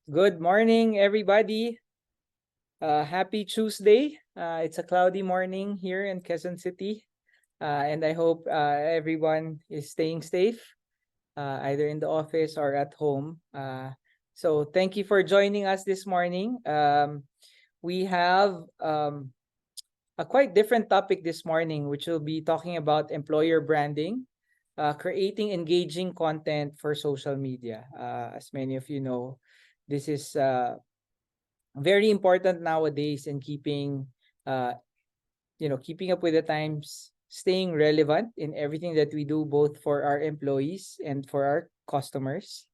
Good morning, everybody. Happy Tuesday. It's a cloudy morning here in Quezon City, and I hope everyone is staying safe, either in the office or at home. So thank you for joining us this morning. We have a quite different topic this morning, which will be talking about employer branding, creating engaging content for social media. As many of you know, this is very important nowadays in uh keeping up with the times, staying relevant in everything that we do, both for our employees and for our customers.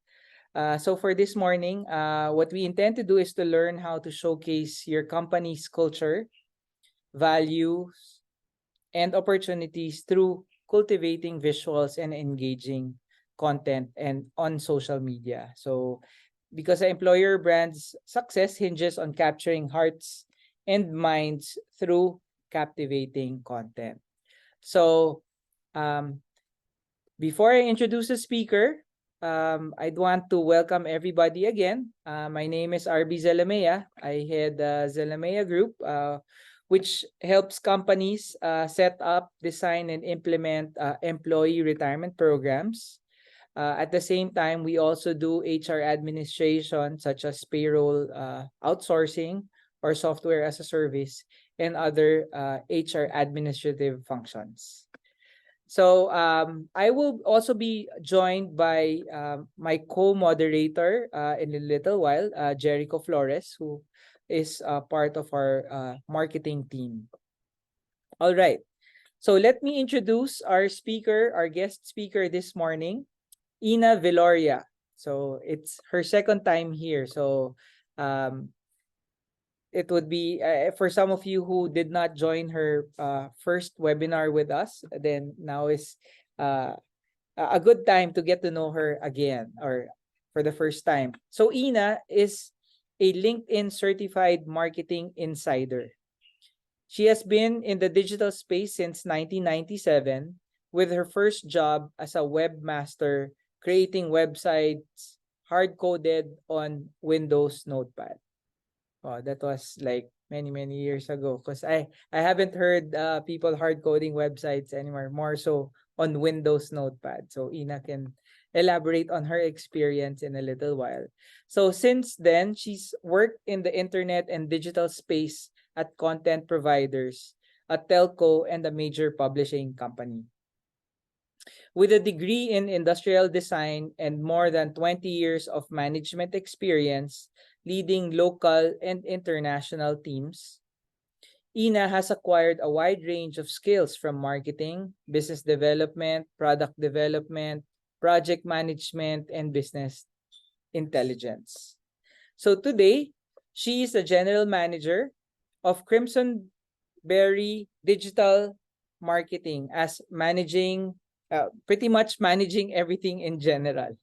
So for this morning, what we intend to do is to learn how to showcase your company's culture, values, and opportunities through cultivating visuals and engaging content and on social media. So because the employer brand's success hinges on capturing hearts and minds through captivating content. So um, before I introduce the speaker, I'd want to welcome everybody again. My name is RB Zalamea. I head the Zalamea Group, which helps companies set up, design, and implement employee retirement programs. At the same time, we also do HR administration, such as payroll outsourcing or software as a service, and other HR administrative functions. So I will also be joined by my co-moderator in a little while, Jericho Flores, who is part of our marketing team. All right. So let me introduce our guest speaker this morning, Ina Viloria. So it's her second time here. So um, it would be for some of you who did not join her first webinar with us, then now is uh, a good time to get to know her again or for the first time. So Ina is a LinkedIn certified marketing insider. She has been in the digital space since 1997 with her first job as a webmaster creating websites hard-coded on Windows Notepad. Oh, that was like many years ago because I haven't heard people hard coding websites anymore, more so on Windows Notepad. So Ina can elaborate on her experience in a little while. So since then, she's worked in the internet and digital space at content providers, a telco, and a major publishing company. With a degree in industrial design and more than 20 years of management experience leading local and international teams, Ina has acquired a wide range of skills from marketing, business development, product development, project management, and business intelligence. So today, she is the general manager of Crimsonberry Digital Marketing as pretty much managing everything in general.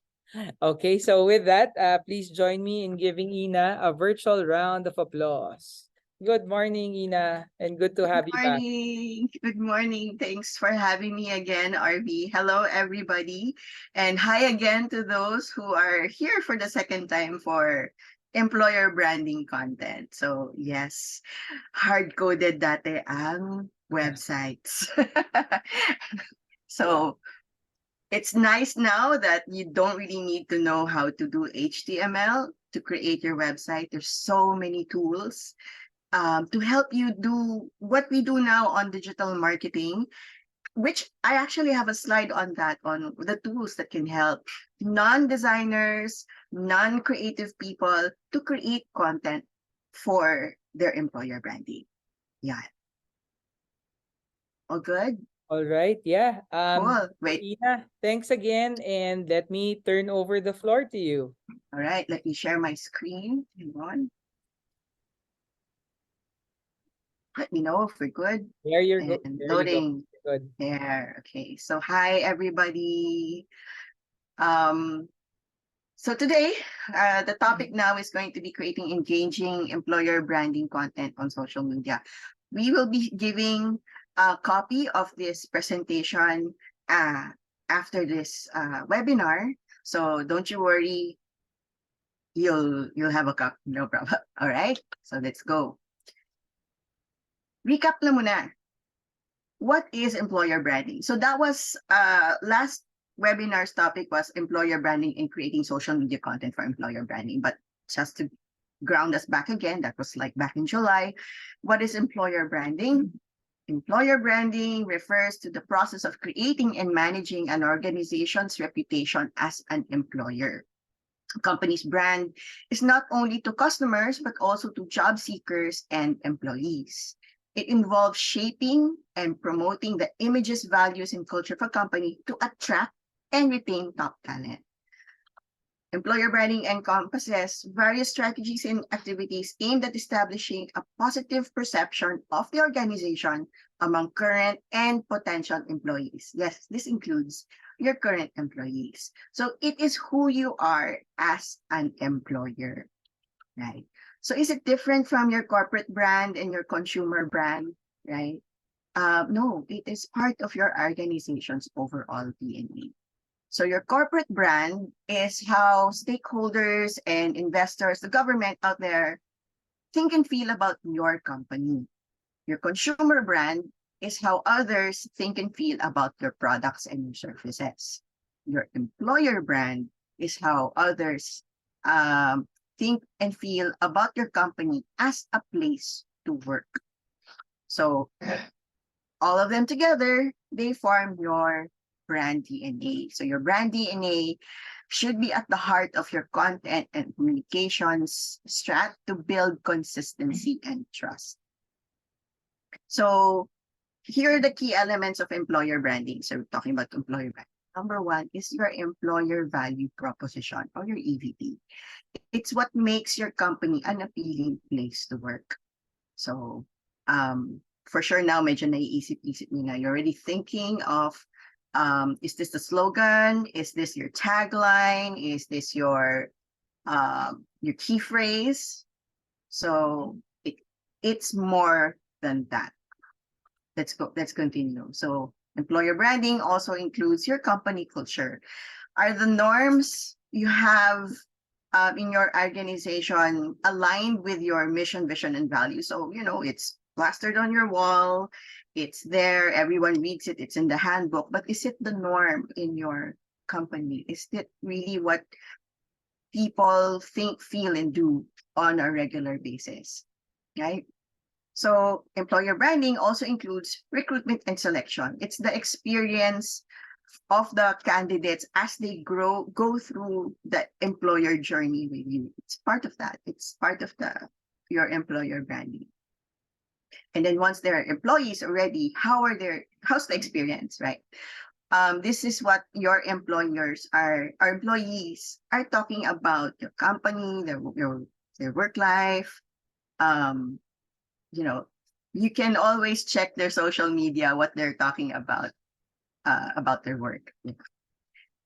Okay, so with that, please join me in giving Ina a virtual round of applause. Good morning, Ina, and good to have you back. Morning. Good morning. Thanks for having me again, RV. Hello, everybody. And hi again to those who are here for the second time for employer branding content. So, yes, hard-coded dati ang websites. So, it's nice now that you don't really need to know how to do HTML to create your website. There's so many tools to help you do what we do now on digital marketing, which I actually have a slide on that, on the tools that can help non-designers, non-creative people to create content for their employer branding. Yeah. All good? All right, yeah. Cool. So Wait. Ina, thanks again, and let me turn over the floor to you. All right. Let me share my screen. Hang on. Let me know if we're good. There you go. And There you go. loading Good. there. Okay. So hi everybody. Um, So today, the topic now is going to be creating engaging employer branding content on social media. We will be giving a copy of this presentation after this webinar. So don't you worry, you'll have a cup, no problem. All right, so let's go. Recap na muna. What is employer branding? So that was last webinar's topic was employer branding and creating social media content for employer branding. But just to ground us back again, that was like back in July. What is employer branding? Employer branding refers to the process of creating and managing an organization's reputation as an employer. A company's brand is not only to customers, but also to job seekers and employees. It involves shaping and promoting the images, values, and culture of a company to attract and retain top talent. Employer branding encompasses various strategies and activities aimed at establishing a positive perception of the organization among current and potential employees. Yes, this includes your current employees. So it is who you are as an employer, right? So is it different from your corporate brand and your consumer brand, right? No, it is part of your organization's overall DNA. So your corporate brand is how stakeholders and investors, the government out there, think and feel about your company. Your consumer brand is how others think and feel about your products and your services. Your employer brand is how others think and feel about your company as a place to work. So all of them together, they form your brand DNA. So your brand DNA should be at the heart of your content and communications strat to build consistency and trust. So here are the key elements of employer branding. So we're talking about employer branding. Number one is your employer value proposition or your EVP. It's what makes your company an appealing place to work. So for sure now, medyo naiisip-isip nyo na. You're already thinking of, is this the slogan? Is this your tagline? Is this your key phrase? So it's more than that. Let's continue. So employer branding also includes your company culture. Are the norms you have in your organization aligned with your mission, vision, and values? So, it's plastered on your wall, it's there, everyone reads it, it's in the handbook, but is it the norm in your company? Is it really what people think, feel, and do on a regular basis, right? So employer branding also includes recruitment and selection. It's the experience of the candidates as they go through the employer journey with you. It's part of that. It's part of your employer branding. And then once they're employees already, how's the experience, right? This is what your employees are talking about your company, their work life. You can always check their social media, what they're talking about their work.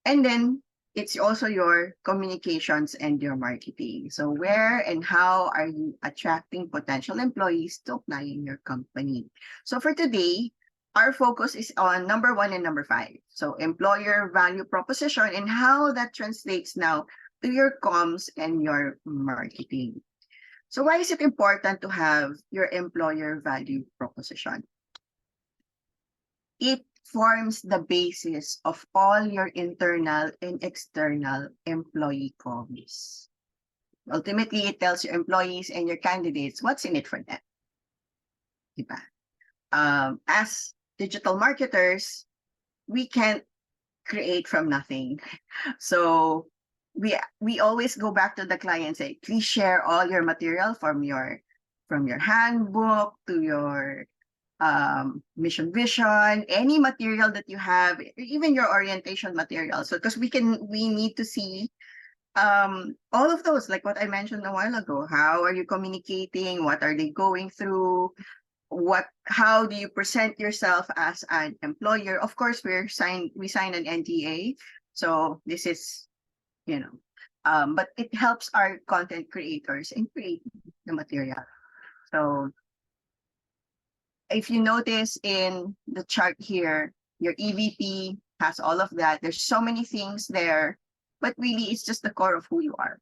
And then it's also your communications and your marketing. So where and how are you attracting potential employees to apply in your company? So for today, our focus is on number 1 and number 5. So employer value proposition and how that translates now to your comms and your marketing. So why is it important to have your employer value proposition? It forms the basis of all your internal and external employee comms. Ultimately, it tells your employees and your candidates what's in it for them. Diba? As digital marketers, we can't create from nothing. So we always go back to the client and say, please share all your material from your handbook to your mission vision, any material that you have, even your orientation material. So because we need to see all of those, like what I mentioned a while ago. How are you communicating? What are they going through? How do you present yourself as an employer? Of course, we sign an NDA. So this is, but it helps our content creators and create the material. So if you notice in the chart here, your EVP has all of that. There's so many things there, but really it's just the core of who you are.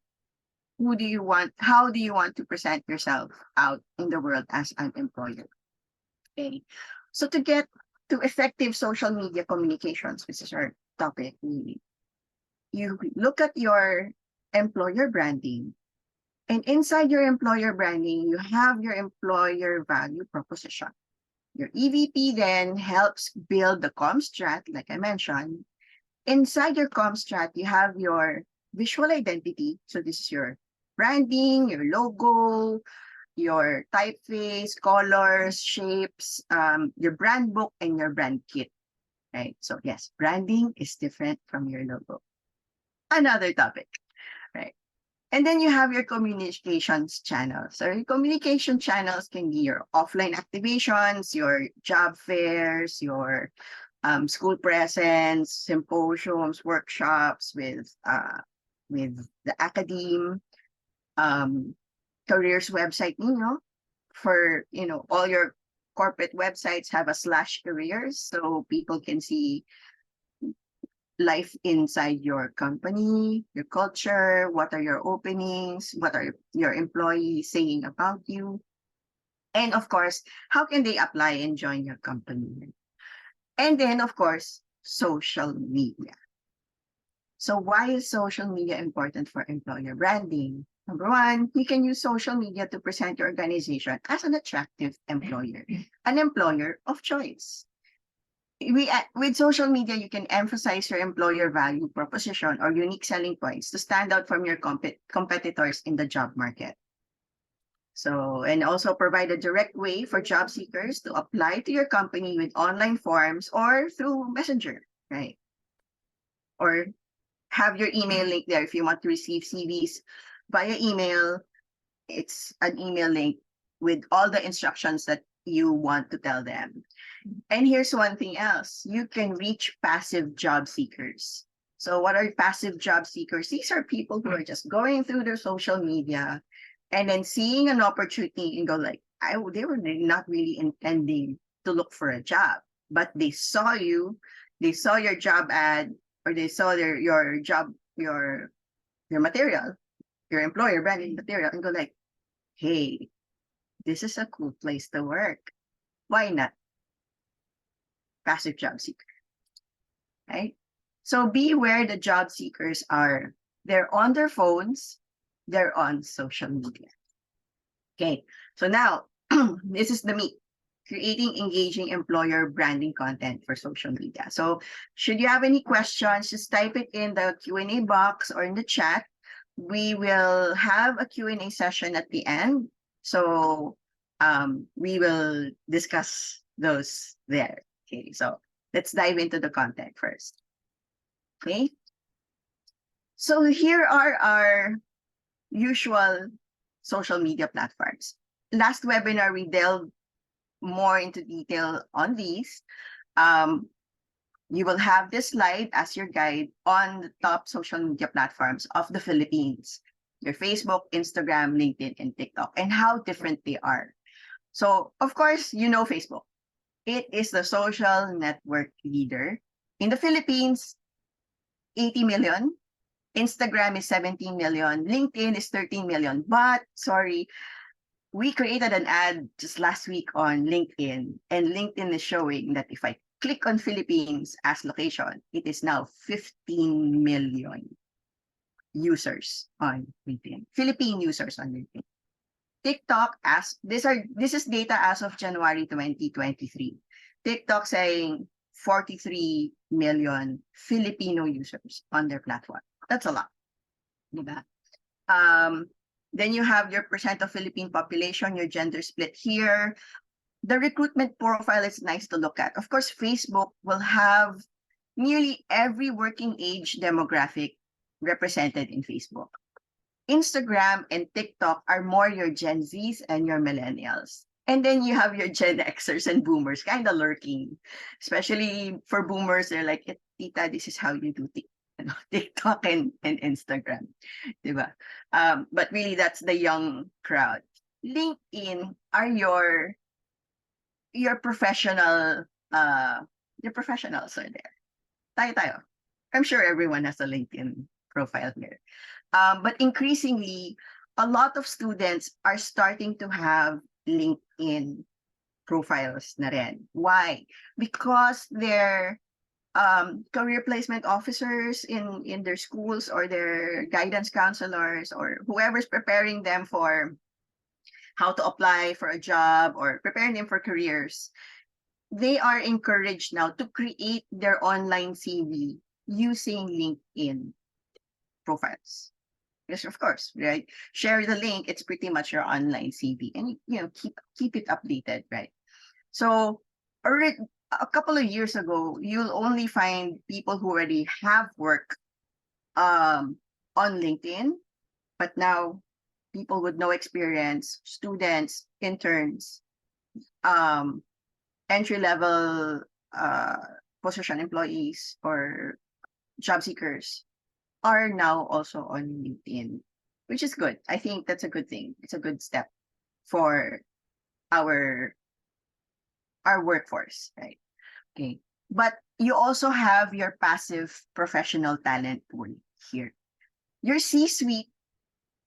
how do you want to present yourself out in the world as an employer? Okay. So to get to effective social media communications, which is our topic, you look at your employer branding. And inside your employer branding, you have your employer value proposition. Your EVP then helps build the comm strat, like I mentioned. Inside your comm strat, you have your visual identity. So this is your branding, your logo, your typeface, colors, shapes, your brand book, and your brand kit, right? So yes, branding is different from your logo. Another topic, right? And then you have your communications channels. So your communication channels can be your offline activations, your job fairs, your school presence, symposiums, workshops with the academe, um, careers website, for all your corporate websites have a slash careers, so people can see life inside your company, your culture, what are your openings, what are your employees saying about you, and of course, how can they apply and join your company. And then, of course, social media. So why is social media important for employer branding? Number one, you can use social media to present your organization as an attractive employer, an employer of choice. With social media, you can emphasize your employer value proposition or unique selling points to stand out from your competitors in the job market. So, and also provide a direct way for job seekers to apply to your company with online forms or through Messenger, right? Or have your email link there if you want to receive CVs via email. It's an email link with all the instructions that you want to tell them. And here's one thing else. You can reach passive job seekers. So what are passive job seekers? These are people who are just going through their social media and then seeing an opportunity and go like, they were not really intending to look for a job, but they saw you, they saw your job ad, or they saw your job, your material, your employer branding material, and go like, hey, this is a cool place to work. Why not? Passive job seeker, right? So be where the job seekers are. They're on their phones, they're on social media. Okay, so now this is the meat. Creating engaging employer branding content for social media. So should you have any questions, just type it in the Q&A box or in the chat. We will have a Q&A session at the end. So we will discuss those there. Okay, so let's dive into the content first. Okay. So here are our usual social media platforms. Last webinar, we delved more into detail on these. You will have this slide as your guide on the top social media platforms of the Philippines, your Facebook, Instagram, LinkedIn, and TikTok, and how different they are. So, of course, you know Facebook. It is the social network leader. In the Philippines, 80 million. Instagram is 17 million. LinkedIn is 13 million. But, sorry, we created an ad just last week on LinkedIn, and LinkedIn is showing that if I click on Philippines as location, it is now 15 million users on LinkedIn. Philippine users on LinkedIn. TikTok, this is data as of January 2023. TikTok saying 43 million Filipino users on their platform. That's a lot. Diba? Then you have your percent of Philippine population, your gender split here. The recruitment profile is nice to look at. Of course, Facebook will have nearly every working age demographic represented in Facebook. Instagram and TikTok are more your Gen Zs and your millennials. And then you have your Gen Xers and boomers kind of lurking. Especially for boomers, they're like, Tita, this is how you do TikTok and Instagram. Diba? But really, that's the young crowd. LinkedIn are your professional, your professionals are there. Tayo. I'm sure everyone has a LinkedIn profile here. But increasingly, a lot of students are starting to have LinkedIn profiles na rin. Why? Because their career placement officers in their schools, or their guidance counselors, or whoever's preparing them for how to apply for a job or preparing them for careers, they are encouraged now to create their online CV using LinkedIn profiles. Yes, of course, right? Share the link. It's pretty much your online CV, and keep it updated, right? So, already a couple of years ago, you'll only find people who already have work on LinkedIn, but now people with no experience, students, interns, um, entry level position employees, or job seekers are now also on LinkedIn, which is good. I think that's a good thing. It's a good step for our workforce, right? Okay. But you also have your passive professional talent pool here. Your C-suite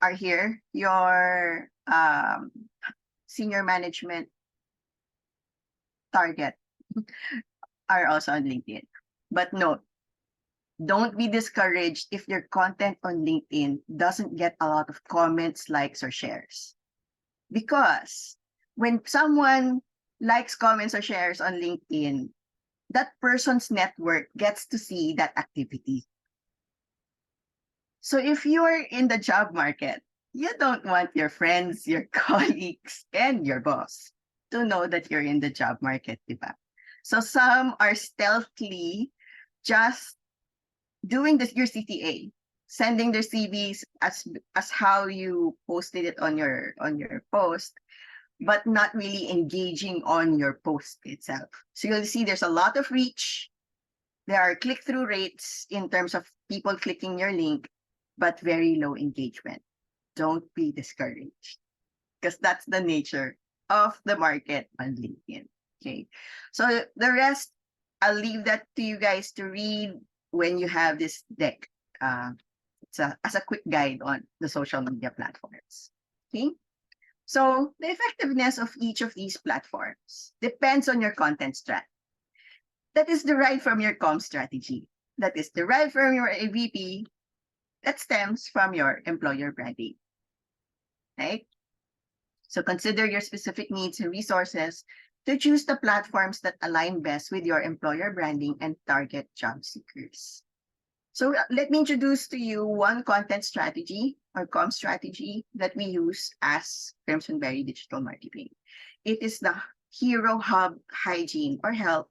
are here. Your senior management target are also on LinkedIn. But no, don't be discouraged if your content on LinkedIn doesn't get a lot of comments, likes, or shares. Because when someone likes, comments, or shares on LinkedIn, that person's network gets to see that activity. So if you're in the job market, you don't want your friends, your colleagues, and your boss to know that you're in the job market, diba? So some are stealthily just doing your CTA, sending their CVs as how you posted it on your post, but not really engaging on your post itself. So you'll see there's a lot of reach. There are click-through rates in terms of people clicking your link, but very low engagement. Don't be discouraged, because that's the nature of the market on LinkedIn. Okay. So the rest, I'll leave that to you guys to read when you have this deck. It's as a quick guide on the social media platforms. Okay. So the effectiveness of each of these platforms depends on your content strat. That is derived from your comm strategy. That is derived from your AVP. That stems from your employer branding. Right? So consider your specific needs and resources to choose the platforms that align best with your employer branding and target job seekers. So let me introduce to you one content strategy or comm strategy that we use as Crimsonberry Digital Marketing. It is the Hero Hub Hygiene or Health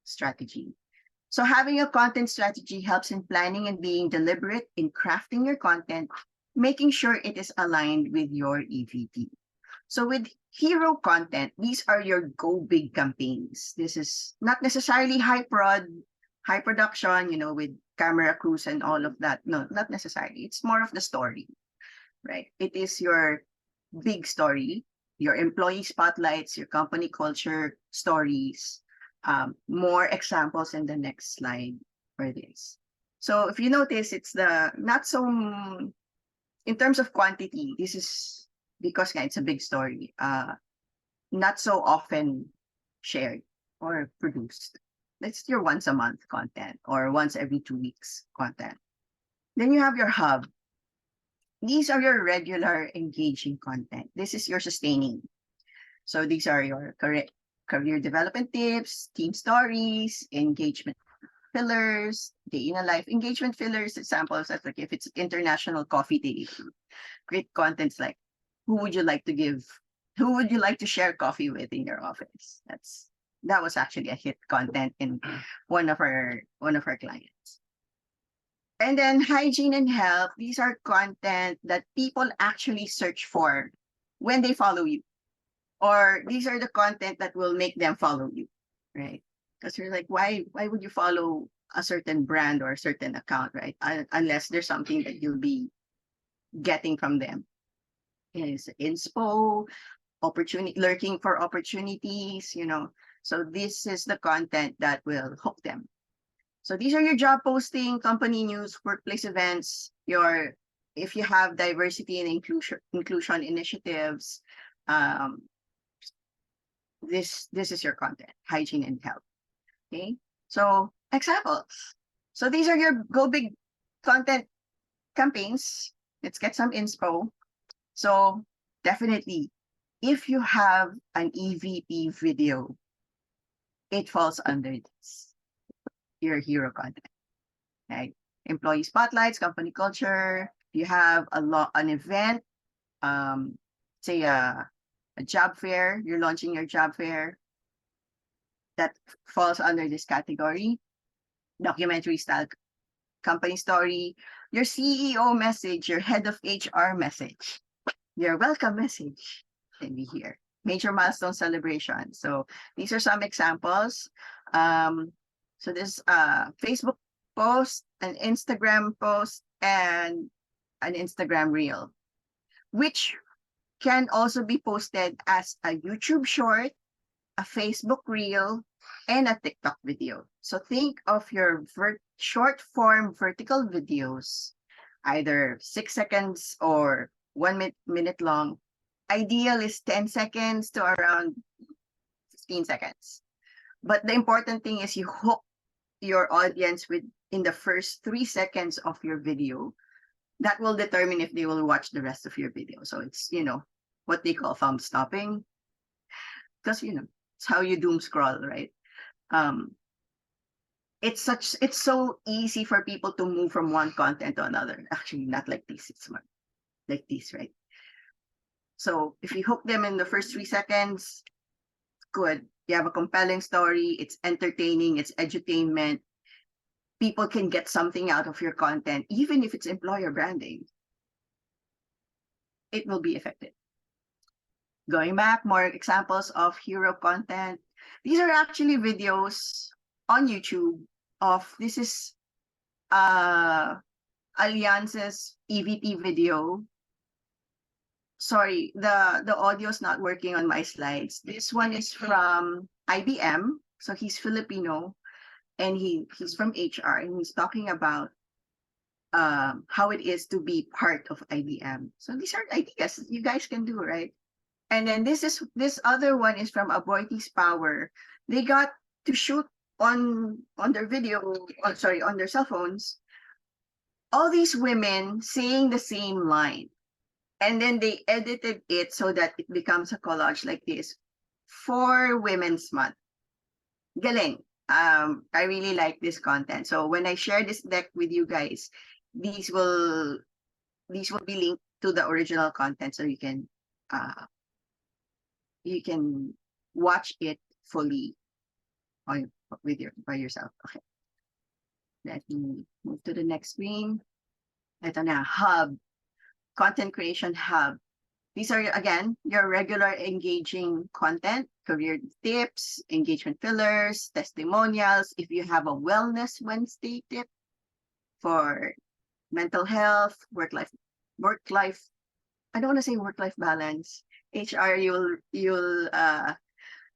strategy. So having a content strategy helps in planning and being deliberate in crafting your content, making sure it is aligned with your EVP. So with hero content, these are your go big campaigns. This is not necessarily high production, with camera crews and all of that. No, not necessarily. It's more of the story, right? It is your big story, your employee spotlights, your company culture stories. More examples in the next slide for this. So if you notice, it's the not so in terms of quantity. This is because it's a big story. Not so often shared or produced. That's your once a month content or once every 2 weeks content. Then you have your hub. These are your regular engaging content. This is your sustaining. So these are your career development tips, team stories, engagement fillers, day in a life engagement fillers, examples as like if it's International Coffee Day, great contents like who would you like to share coffee with in your office? That was actually a hit content in one of our clients. And then hygiene and health, these are content that people actually search for when they follow you. Or these are the content that will make them follow you, right? Because you're like, why would you follow a certain brand or a certain account, right? Unless there's something that you'll be getting from them. Is inspo, lurking for opportunities, So this is the content that will hook them. So these are your job posting, company news, workplace events, your if you have diversity and inclusion initiatives, um, this is your content, hygiene and health. Okay, so examples. So these are your go big content campaigns. Let's get some inspo. So definitely, if you have an EVP video, it falls under this, your hero content, right? Employee spotlights, company culture. You have an event, um, say a job fair. You're launching your job fair. That falls under this category. Documentary style company story, your CEO message, your head of HR message, your welcome message can be here. Major milestone celebration. So these are some examples. So this Facebook post, an Instagram post, and an Instagram reel, which can also be posted as a YouTube short, a Facebook reel, and a TikTok video. So think of your short form vertical videos, either 6 seconds or 1 minute long. Ideal is 10 seconds to around 15 seconds. But the important thing is you hook your audience with in the first 3 seconds of your video. That will determine if they will watch the rest of your video. So it's, what they call thumb stopping. Because, it's how you doom scroll, right? It's so easy for people to move from one content to another. Actually, not like this. It's more like this, right? So if you hook them in the first 3 seconds, good. You have a compelling story. It's entertaining. It's edutainment. People can get something out of your content, even if it's employer branding. It will be effective. Going back, more examples of hero content. These are actually videos on YouTube this is Alliance's EVP video. Sorry, the audio's not working on my slides. This one is from IBM. So he's Filipino and he's from HR and he's talking about how it is to be part of IBM. So these are ideas you guys can do, right? And then this other one is from Aboiti's Power. They got to shoot on their on their cell phones, all these women saying the same line. And then they edited it so that it becomes a collage like this for Women's Month. Galing. I really like this content. So when I share this deck with you guys, these will be linked to the original content so you can watch it fully by yourself. Okay. Let me move to the next screen. Ito na, hub. Content creation hub. These are, again, your regular engaging content, career tips, engagement fillers, testimonials. If you have a Wellness Wednesday tip for mental health, work-life, I don't want to say work-life balance. HR, you'll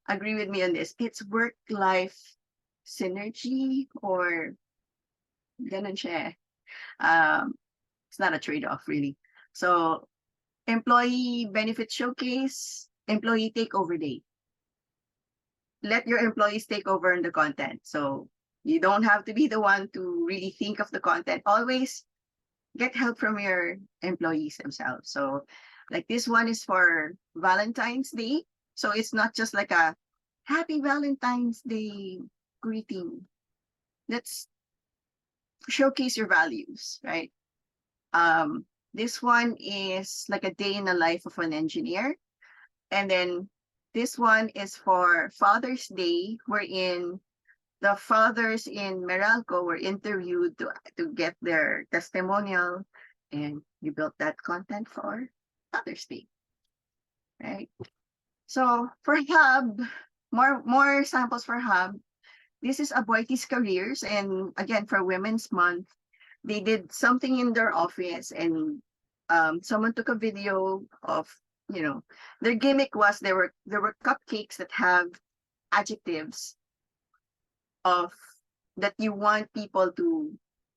agree with me on this. It's work-life synergy or ganun siya. It's not a trade-off, really. So employee benefit showcase, employee takeover day. Let your employees take over in the content. So you don't have to be the one to really think of the content. Always get help from your employees themselves. So like this one is for Valentine's Day. So it's not just like a happy Valentine's Day greeting. Let's showcase your values, right? This one is like a day in the life of an engineer. And then this one is for Father's Day, wherein the fathers in Meralco were interviewed to get their testimonial, and you built that content for Father's Day, right? So for Hub, more samples for Hub. This is Aboiti's Careers, and again for Women's Month, they did something in their office, and someone took a video of, their gimmick was there were cupcakes that have adjectives of that you want people to,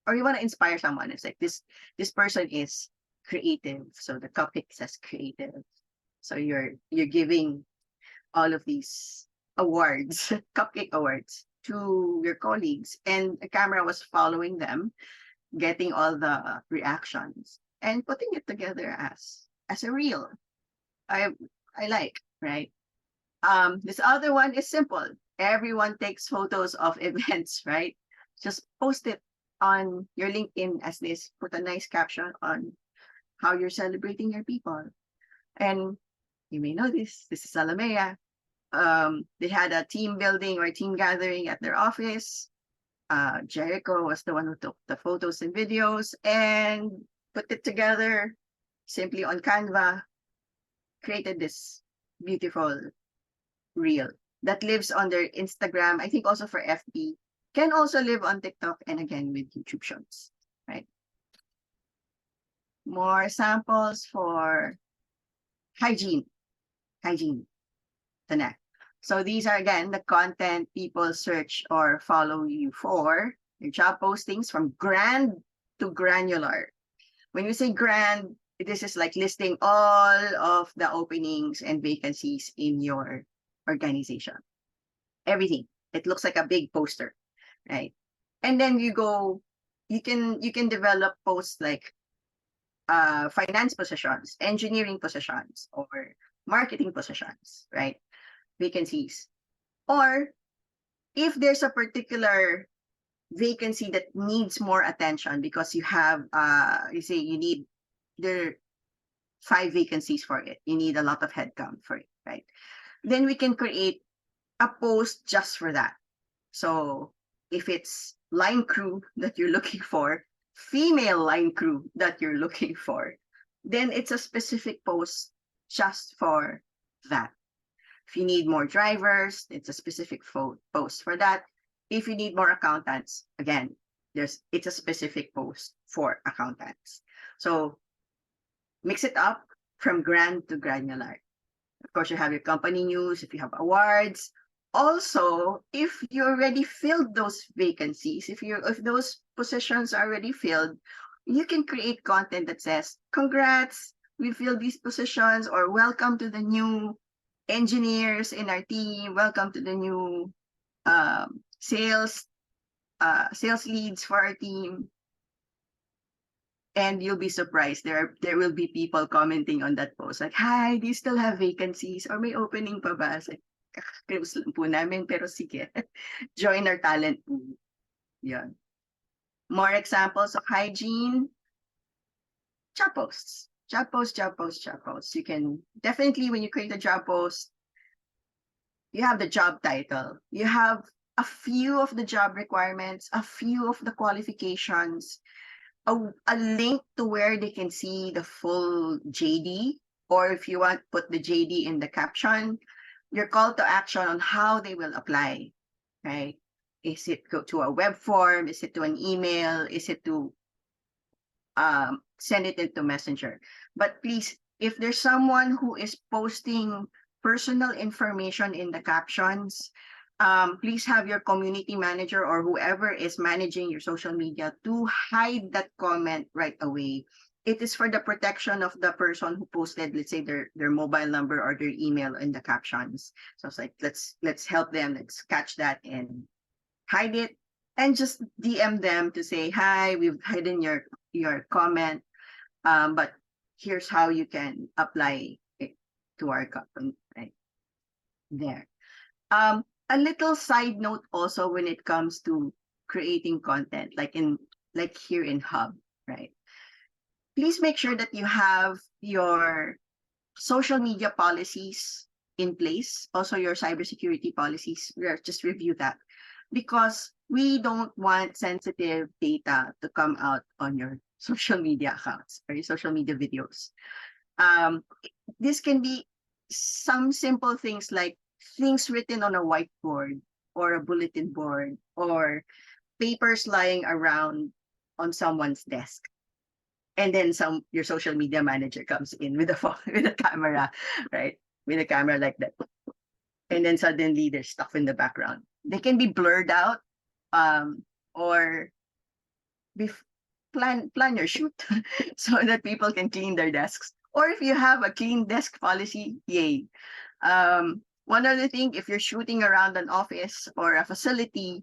or you want to inspire someone. It's like this person is creative. So the cupcake says creative. So you're giving all of these awards, cupcake awards, to your colleagues, and the camera was following them, getting all the reactions and putting it together as a reel. I I like, right? This other one is simple. Everyone takes photos of events, right? Just post it on your LinkedIn as this, put a nice caption on how you're celebrating your people. And you may know this is Zalamea. They had a team building or team gathering at their office. Jericho was the one who took the photos and videos and put it together simply on Canva, created this beautiful reel that lives on their Instagram, I think also for FB, can also live on TikTok and again with YouTube Shorts, right? More samples for hygiene, hygiene, the neck. So these are again the content people search or follow you for, your job postings from grand to granular. When you say grand, this is like listing all of the openings and vacancies in your organization. Everything. It looks like a big poster, right? And then you can develop posts like finance positions, engineering positions, or marketing positions, right? Vacancies. Or if there's a particular vacancy that needs more attention because you have you say you need there are 5 vacancies for it, you need a lot of headcount for it, right? Then we can create a post just for that. So if it's line crew that you're looking for, female line crew that you're looking for, then it's a specific post just for that. If you need more drivers, it's a specific post for that. If you need more accountants, again, it's a specific post for accountants. So mix it up from grand to granular. Of course, you have your company news, if you have awards. Also, if you already filled those vacancies, if those positions are already filled, you can create content that says, congrats, we filled these positions, or welcome to the new engineers in our team, welcome to the new sales leads for our team. And you'll be surprised. There will be people commenting on that post like, hi, do you still have vacancies? Or may opening pa ba? Like, close lang po namin, pero sige. Join our talent pool. Yan. More examples of hygiene. Job posts. Job posts, job posts, job posts. You can definitely, when you create a job post, you have the job title. You have a few of the job requirements, a few of the qualifications, a link to where they can see the full JD, or if you want, put the JD in the caption, your call to action on how they will apply, right? Is it go to a web form? Is it to an email? Is it to send it into Messenger? But please, if there's someone who is posting personal information in the captions, please have your community manager or whoever is managing your social media to hide that comment right away. It is for the protection of the person who posted, let's say, their mobile number or their email in the captions. So it's like, let's help them, let's catch that and hide it, and just DM them to say, hi, we've hidden your comment, but here's how you can apply it to our company, right there. A little side note also when it comes to creating content, like here in Hub, right? Please make sure that you have your social media policies in place, also your cybersecurity policies. Just review that, because we don't want sensitive data to come out on your social media accounts or your social media videos. This can be some simple things like things written on a whiteboard or a bulletin board or papers lying around on someone's desk. And then your social media manager comes in with a phone, with a camera, right? With a camera like that. And then suddenly there's stuff in the background. They can be blurred out, or plan your shoot so that people can clean their desks. Or if you have a clean desk policy, yay. One other thing, if you're shooting around an office or a facility,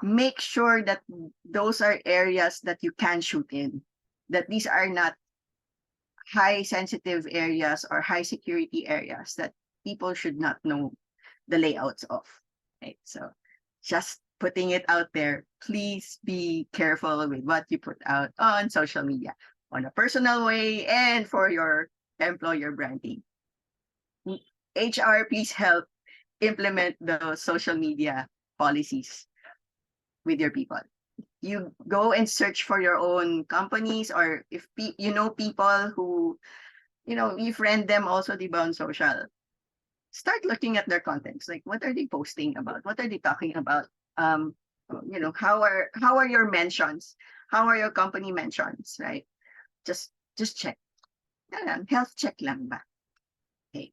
make sure that those are areas that you can shoot in, that these are not high sensitive areas or high security areas that people should not know the layouts of. Right? So just putting it out there, please be careful with what you put out on social media on a personal way and for your employer branding. HR, please help implement those social media policies with your people. You go and search for your own companies, or if you know people who, you friend them also, diba, on social. Start looking at their contents. Like, what are they posting about? What are they talking about? How are your mentions? How are your company mentions, right? Just check. Health check lang ba? Okay.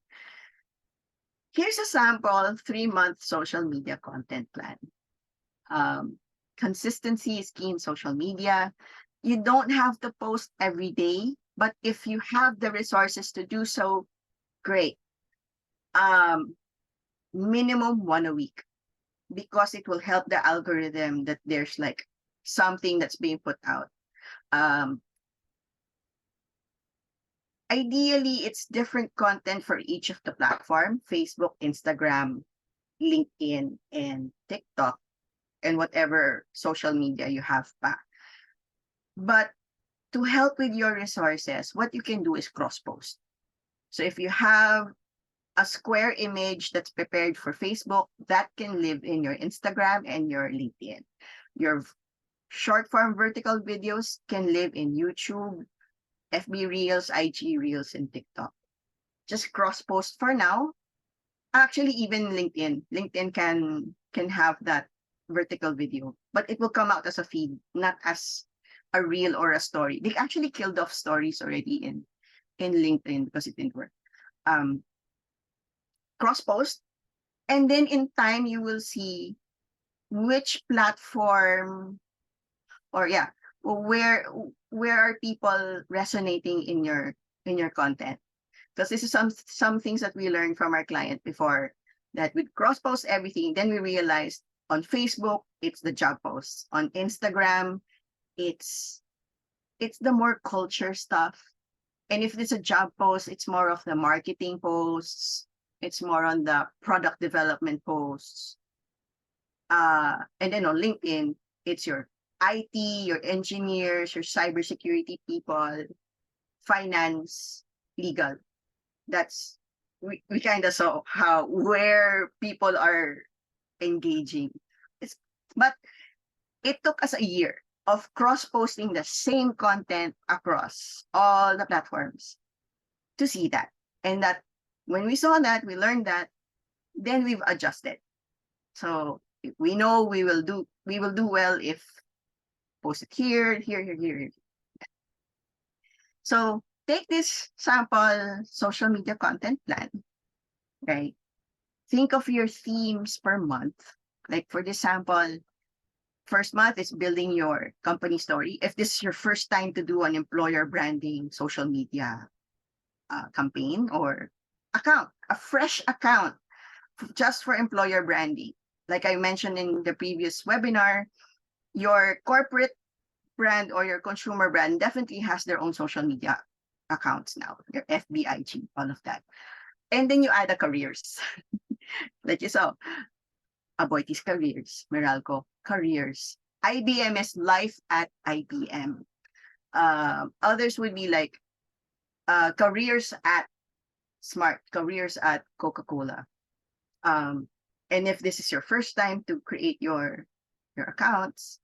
Here's a sample 3-month social media content plan. Consistency is key in social media. You don't have to post every day, but if you have the resources to do so, great. Minimum 1 a week, because it will help the algorithm that there's like something that's being put out. Ideally, it's different content for each of the platform: Facebook, Instagram, LinkedIn, and TikTok, and whatever social media you have pa. But to help with your resources, what you can do is cross-post. So if you have a square image that's prepared for Facebook, that can live in your Instagram and your LinkedIn. Your short form vertical videos can live in YouTube, FB Reels, IG Reels, and TikTok. Just cross-post for now. Actually, even LinkedIn. LinkedIn can have that vertical video, but it will come out as a feed, not as a reel or a story. They actually killed off stories already in LinkedIn because it didn't work. Cross-post, and then in time you will see which platform, or where are people resonating in your content. Because this is some things that we learned from our client before, that we cross-post everything, then we realized on Facebook it's the job posts, on Instagram it's the more culture stuff, and if it's a job post, it's more of the marketing posts, it's more on the product development posts. And then on LinkedIn, it's your IT, your engineers, your cybersecurity people, finance, legal. That's, we kind of saw where people are engaging. But it took us a year of cross-posting the same content across all the platforms to see that. And that when we saw that, we learned that, then we've adjusted. So we know we will do well if post it here. So take this sample social media content plan, right? Think of your themes per month. Like for this sample, first month is building your company story. If this is your first time to do an employer branding social media campaign or account, a fresh account just for employer branding. Like I mentioned in the previous webinar, your corporate brand or your consumer brand definitely has their own social media accounts now, your FBIG, all of that. And then you add a careers. Like you saw, Aboiti's careers, Meralco careers, IBM's life at IBM. Others would be like careers at Smart, careers at Coca-Cola. And if this is your first time to create your accounts,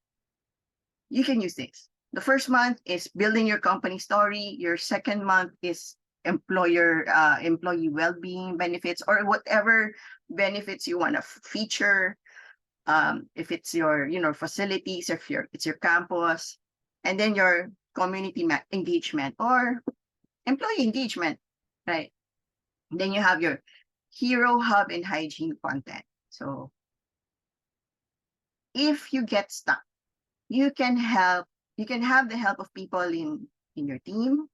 you can use this. The first month is building your company story. Your second month is employee well-being benefits, or whatever benefits you want to feature. If it's your facilities, if it's your campus, and then your community engagement or employee engagement, right? Then you have your hero hub and hygiene content. So if you get stuck, you can You can have the help of people in your team,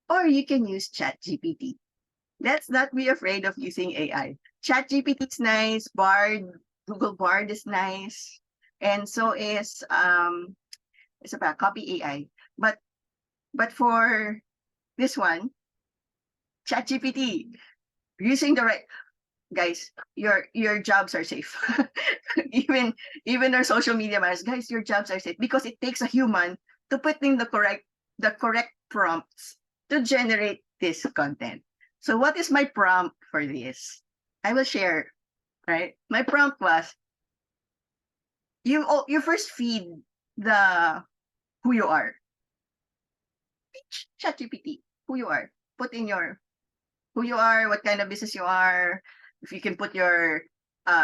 or you can use ChatGPT. Let's not be afraid of using AI. ChatGPT is nice, Bard, Google Bard is nice, and so is it's about copy AI. But for this one, ChatGPT, using the right guys, your jobs are safe. even our social media managers, guys, your jobs are safe because it takes a human to put in the correct prompts to generate this content. So what is my prompt for this? I will share, right? My prompt was you first feed the who you are. ChatGPT, who you are. Put in your who you are, what kind of business you are. If you can put your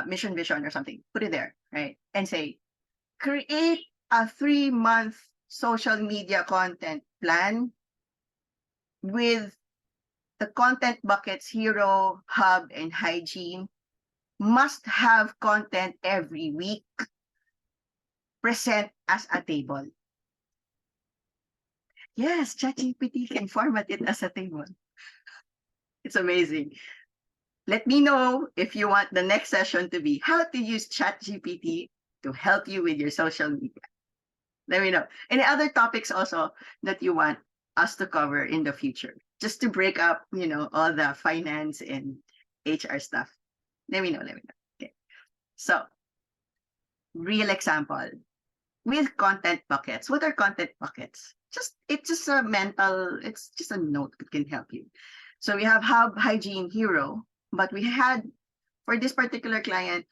mission, vision, or something, put it there, right? And say, create a 3-month social media content plan with the content buckets Hero, Hub, and Hygiene. Must have content every week. Present as a table. Yes, ChatGPT can format it as a table. It's amazing. Let me know if you want the next session to be how to use ChatGPT to help you with your social media. Let me know. Any other topics also that you want us to cover in the future, just to break up, all the finance and HR stuff. Let me know. Okay. So, real example with content buckets. What are content buckets? It's just a note that can help you. So we have Hub, Hygiene, Hero, but for this particular client,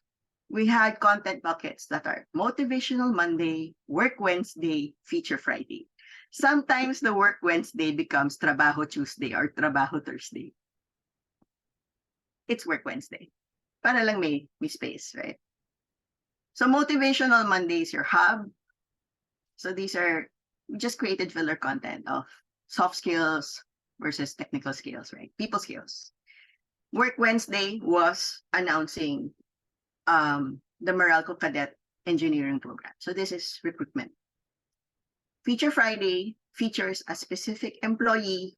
we had content buckets that are Motivational Monday, Work Wednesday, Feature Friday. Sometimes the Work Wednesday becomes Trabajo Tuesday or Trabajo Thursday. It's Work Wednesday. Para lang may space, right? So Motivational Monday is your hub. So we just created filler content of soft skills versus technical skills, right? People skills. Work Wednesday was announcing the Meralco Cadet Engineering Program. So this is recruitment. Feature Friday features a specific employee.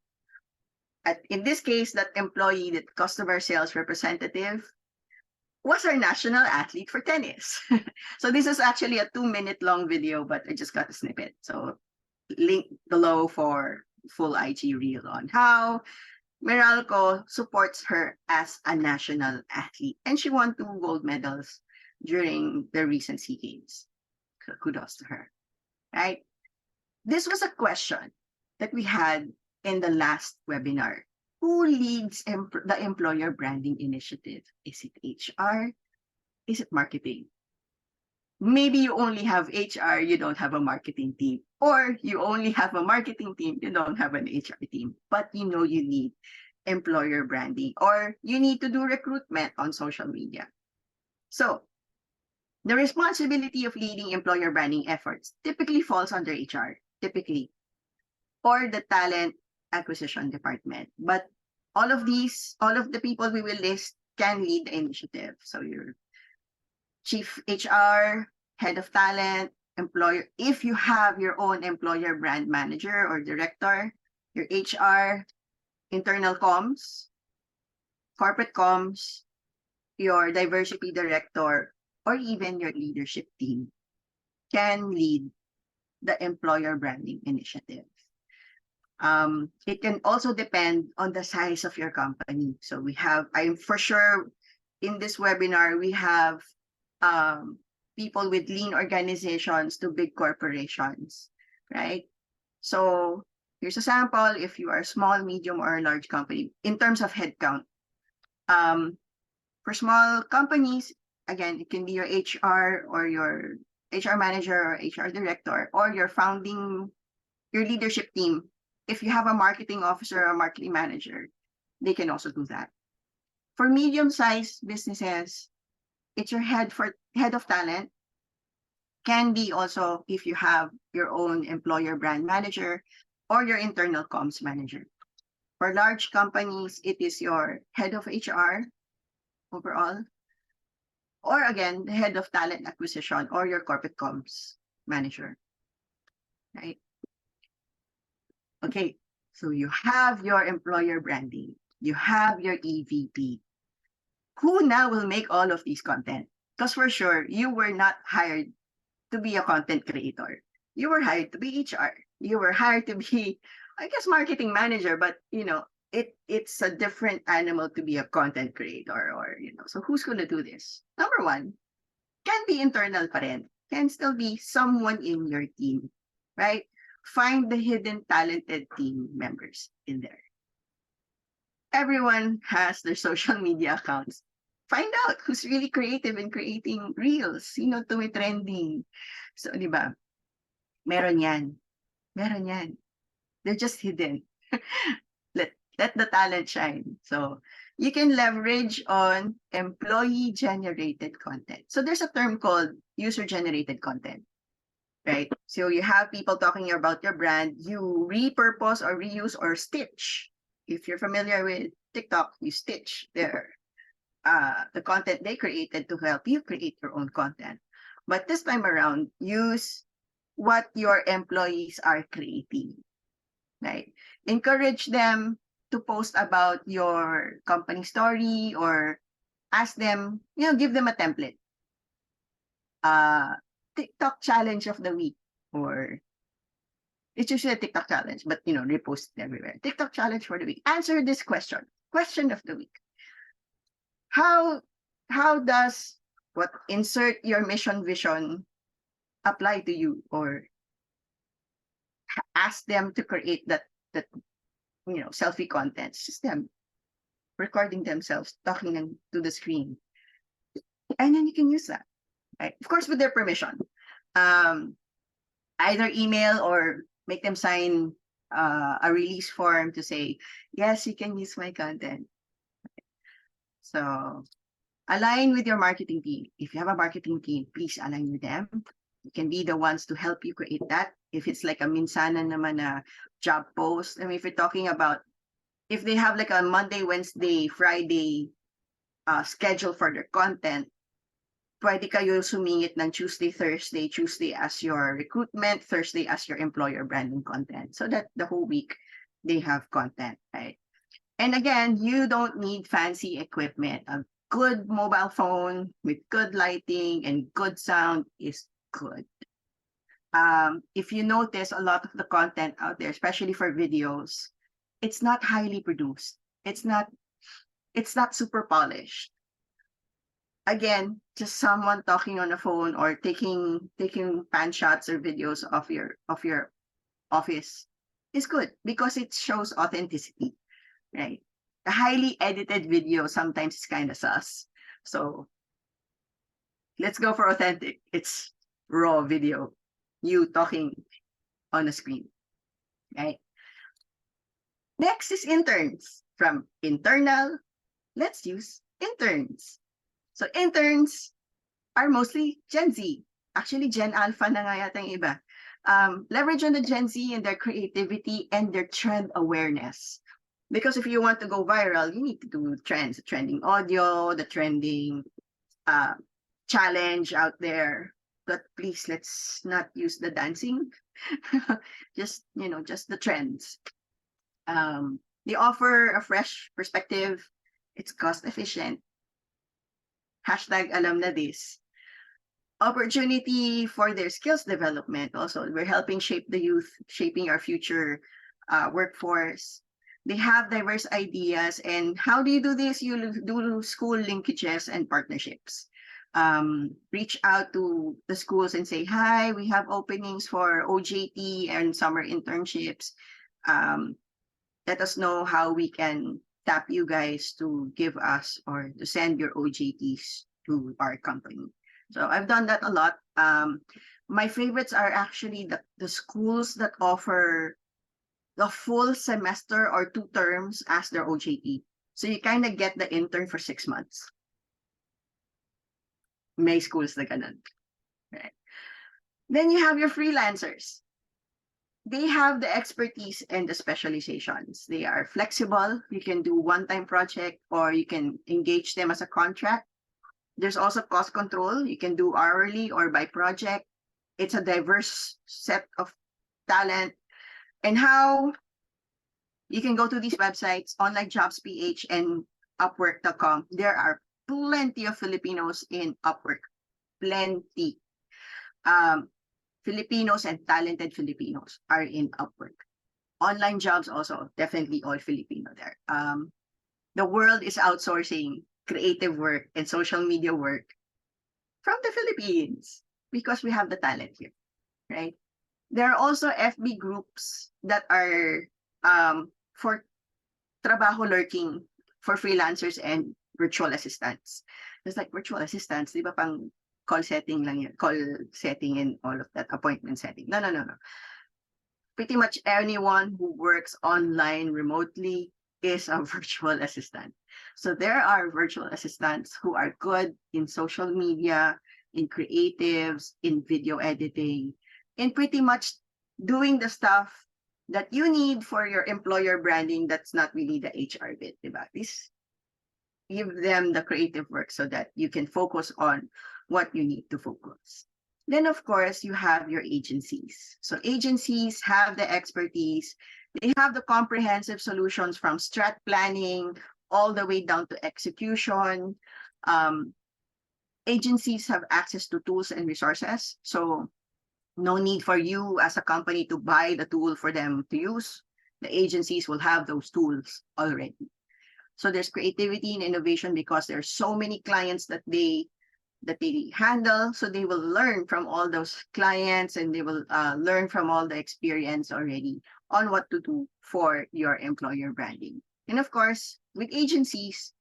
In this case, that employee, that customer sales representative, was our national athlete for tennis. So this is actually a 2-minute long video, but I just got a snippet. So link below for full IG reel on how Meralco supports her as a national athlete. And she won 2 gold medals during the recent SEA Games. So kudos to her, right? This was a question that we had in the last webinar. Who leads the employer branding initiative? Is it HR? Is it marketing? Maybe you only have HR, you don't have a marketing team. Or you only have a marketing team, you don't have an HR team. But you need employer branding, or you need to do recruitment on social media. So the responsibility of leading employer branding efforts typically falls under HR, or the talent acquisition department. But all of the people we will list can lead the initiative. So your chief HR, head of talent, employer, if you have your own employer brand manager or director, your HR, internal comms, corporate comms, your diversity director, or even your leadership team can lead the employer branding initiative. It can also depend on the size of your company. So I'm for sure in this webinar, we have people with lean organizations to big corporations, right? So here's a sample. If you are small, medium, or a large company, in terms of headcount, for small companies, again, it can be your HR or your HR manager or HR director, or your leadership team. If you have a marketing officer or a marketing manager, they can also do that. For medium-sized businesses, it's your head of talent. Can be also if you have your own employer brand manager or your internal comms manager. For large companies, it is your head of HR overall, or again, the head of talent acquisition or your corporate comms manager, right? Okay, so you have your employer branding, you have your EVP. Who now will make all of these content? Because for sure, you were not hired to be a content creator. You were hired to be HR. You were hired to be, I guess, marketing manager, but it's a different animal to be a content creator, or so who's going to do this? Number one, can be internal pa rin. Can still be someone in your team, right? Find the hidden talented team members in there. Everyone has their social media accounts. Find out who's really creative in creating reels. Sino tumitrending. So, di ba? Meron yan. Meron yan. They're just hidden. let the talent shine. So, you can leverage on employee-generated content. So, there's a term called user-generated content, right? So, you have people talking about your brand. You repurpose or reuse or stitch. If you're familiar with TikTok, you stitch the content they created to help you create your own content. But this time around, use what your employees are creating, right? Encourage them to post about your company story, or ask them, give them a template. TikTok challenge of the week, or it's usually a TikTok challenge, but repost it everywhere. TikTok challenge for the week. Answer this question. Question of the week. How does what insert your mission vision apply to you, or ask them to create that selfie content. It's just them recording themselves talking to the screen, and then you can use that, right? Of course, with their permission. Either email or make them sign a release form to say, yes, you can use my content. So align with your marketing team. If you have a marketing team, please align with them. You can be the ones to help you create that. If it's like a minsanan naman na job post, I mean, if you're talking about, if they have like a Monday, Wednesday, Friday schedule for their content, pwede kayo sumingit ng Tuesday as your recruitment, Thursday as your employer branding content. So that the whole week they have content, right? And again, you don't need fancy equipment. A good mobile phone with good lighting and good sound is good. If you notice, a lot of the content out there, especially for videos, it's not highly produced. It's not super polished. Again, just someone talking on a phone or taking pan shots or videos of your office is good because it shows authenticity, right? A highly edited video sometimes is kind of sus. So let's go for authentic. It's raw video, you talking on a screen, right? Next is interns. From internal, let's use interns. So interns are mostly Gen Z. Actually, Gen Alpha na nga yata yung iba. Leverage on the Gen Z and their creativity and their trend awareness. Because if you want to go viral, you need to do trends, the trending audio, the trending challenge out there. But please, let's not use the dancing. just the trends. They offer a fresh perspective. It's cost efficient. Hashtag alam na this. Opportunity for their skills development. Also, we're helping shape the youth, shaping our future workforce. They have diverse ideas. And how do you do this? You do school linkages and partnerships. Reach out to the schools and say, hi, we have openings for OJT and summer internships. Let us know how we can tap you guys to give us or to send your OJTs to our company. So I've done that a lot. My favorites are actually the schools that offer the full semester or 2 terms as their OJT. So you kind of get the intern for 6 months. May schools na ganun. Right. Then you have your freelancers. They have the expertise and the specializations. They are flexible. You can do one-time project or you can engage them as a contract. There's also cost control. You can do hourly or by project. It's a diverse set of talent. And how You can go to these websites, Online Jobs PH and Upwork.com. There are plenty of Filipinos in Upwork. Plenty. Filipinos and talented Filipinos are in Upwork. Online jobs also, definitely all Filipino there. The world is outsourcing creative work and social media work from the Philippines because we have the talent here, right? There are also FB groups that are for trabaho lurking for freelancers and virtual assistants. It's like virtual assistants, di ba pang call setting lang yan, call setting and all of that, appointment setting. No. Pretty much anyone who works online remotely is a virtual assistant. So there are virtual assistants who are good in social media, in creatives, in video editing, in pretty much doing the stuff that you need for your employer branding that's not really the HR bit, diba? This give them the creative work so that you can focus on what you need to focus. Then, of course, you have your agencies. So agencies have the expertise. They have the comprehensive solutions from strat planning all the way down to execution. Agencies have access to tools and resources. So no need for you as a company to buy the tool for them to use. The agencies will have those tools already. So there's creativity and innovation because there's so many clients that they handle. So they will learn from all those clients and they will learn from all the experience already on what to do for your employer branding. And of course, with agencies,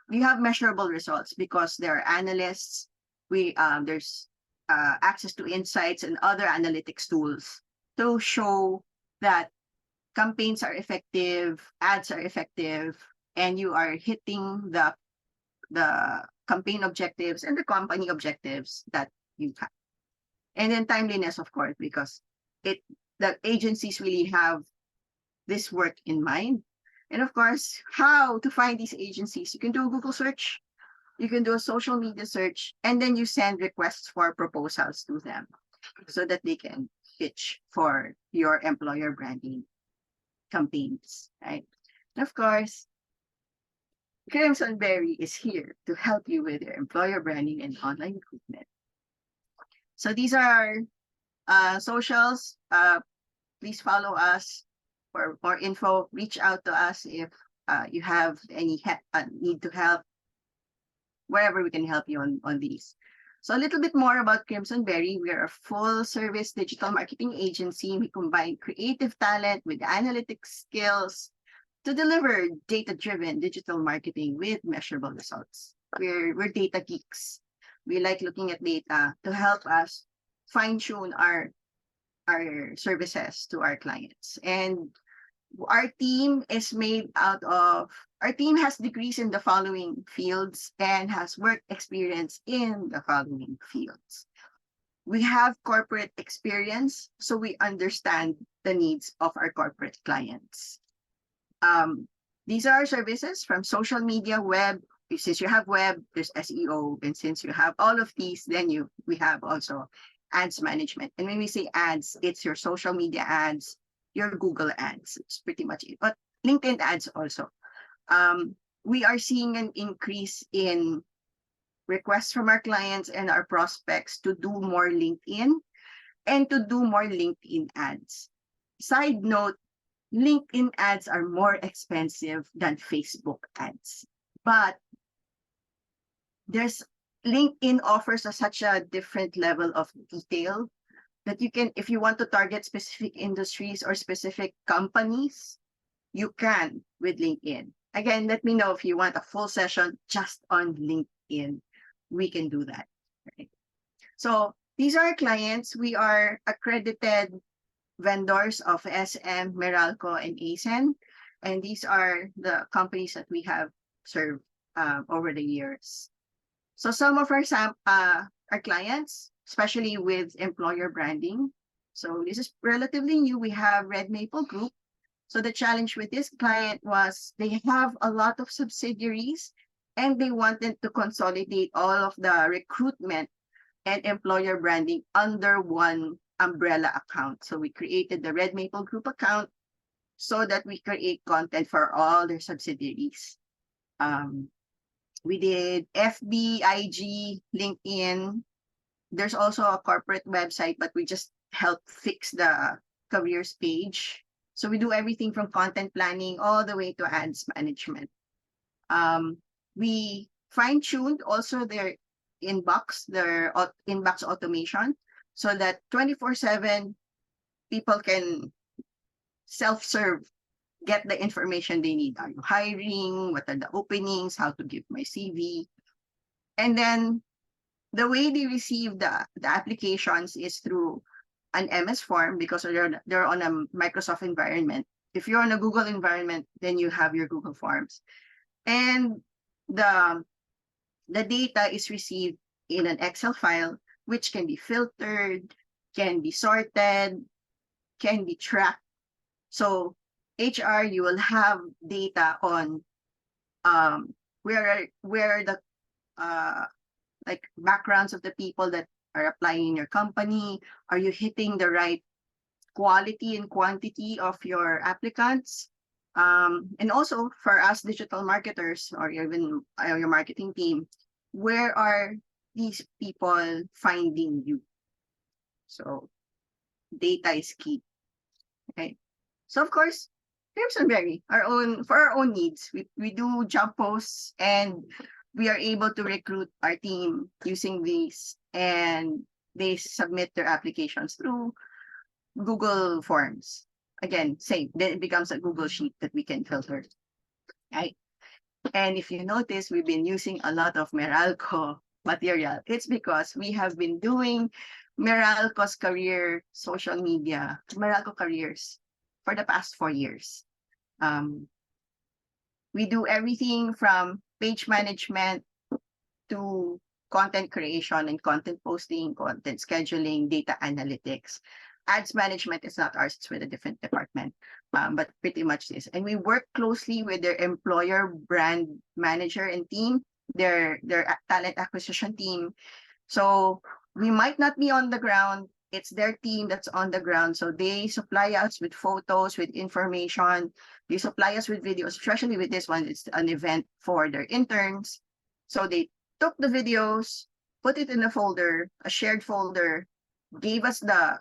you have measurable results because there are analysts. There's access to insights and other analytics tools to show that campaigns are effective, ads are effective, and you are hitting the campaign objectives and the company objectives that you have. And then timeliness, of course, because the agencies really have this work in mind. And of course, how to find these agencies? You can do a Google search, you can do a social media search, and then you send requests for proposals to them so that they can pitch for your employer branding campaigns, right? And of course, Crimsonberry is here to help you with your employer branding and online recruitment. So these are socials. Please follow us for more info. Reach out to us if you have any need to help, wherever we can help you on these. So a little bit more about Crimsonberry. We are a full-service digital marketing agency. We combine creative talent with analytics skills to deliver data-driven digital marketing with measurable results. We're data geeks. We like looking at data to help us fine-tune our services to our clients. And our team has degrees in the following fields and has work experience in the following fields. We have corporate experience, so we understand the needs of our corporate clients. These are our services from social media, web. Since you have web, there's SEO, and since you have all of these, then we have also ads management. And when we say ads, it's your social media ads, your Google ads. It's pretty much it. But LinkedIn ads also. We are seeing an increase in requests from our clients and our prospects to do more LinkedIn and to do more LinkedIn ads. Side note, LinkedIn ads are more expensive than Facebook ads. But LinkedIn offers such a different level of detail that you can, if you want to target specific industries or specific companies, you can with LinkedIn. Again, let me know if you want a full session just on LinkedIn. We can do that. Right? So these are our clients. We are accredited vendors of SM, Meralco, and ASEN. And these are the companies that we have served over the years. So some of our clients, especially with employer branding. So this is relatively new. We have Red Maple Group. So the challenge with this client was they have a lot of subsidiaries and they wanted to consolidate all of the recruitment and employer branding under one umbrella account. So we created the Red Maple Group account so that we create content for all their subsidiaries. We did FB, IG, LinkedIn. There's also a corporate website, but we just help fix the careers page. So we do everything from content planning all the way to ads management. We fine-tuned also their inbox automation, so that 24/7 people can self-serve, get the information they need. Are you hiring? What are the openings? How to give my CV? And then the way they receive the applications is through an MS form, because they're on a Microsoft environment. If you're on a Google environment, then you have your Google Forms. And the data is received in an Excel file, which can be filtered, can be sorted, can be tracked. So HR, you will have data on where the like backgrounds of the people that are applying in your company. Are you hitting the right quality and quantity of your applicants? And also for us digital marketers, or even your marketing team, where are these people finding you? So data is key. Okay. So of course, Crimsonberry, for our own needs, we do job posts, and we are able to recruit our team using these, and they submit their applications through Google Forms. Again, same, then it becomes a Google Sheet that we can filter, right? And if you notice, we've been using a lot of Meralco material. It's because we have been doing Meralco's career social media, Meralco careers, for the past 4 years. We do everything from page management to content creation and content posting, content scheduling, data analytics. Ads management is not ours, it's with a different department, but pretty much this. And we work closely with their employer brand manager and team, their talent acquisition team. So we might not be on the ground, it's their team that's on the ground. So they supply us with photos, with information. They supply us with videos, especially with this one. It's an event for their interns. So they took the videos, put it in a folder, a shared folder, gave us the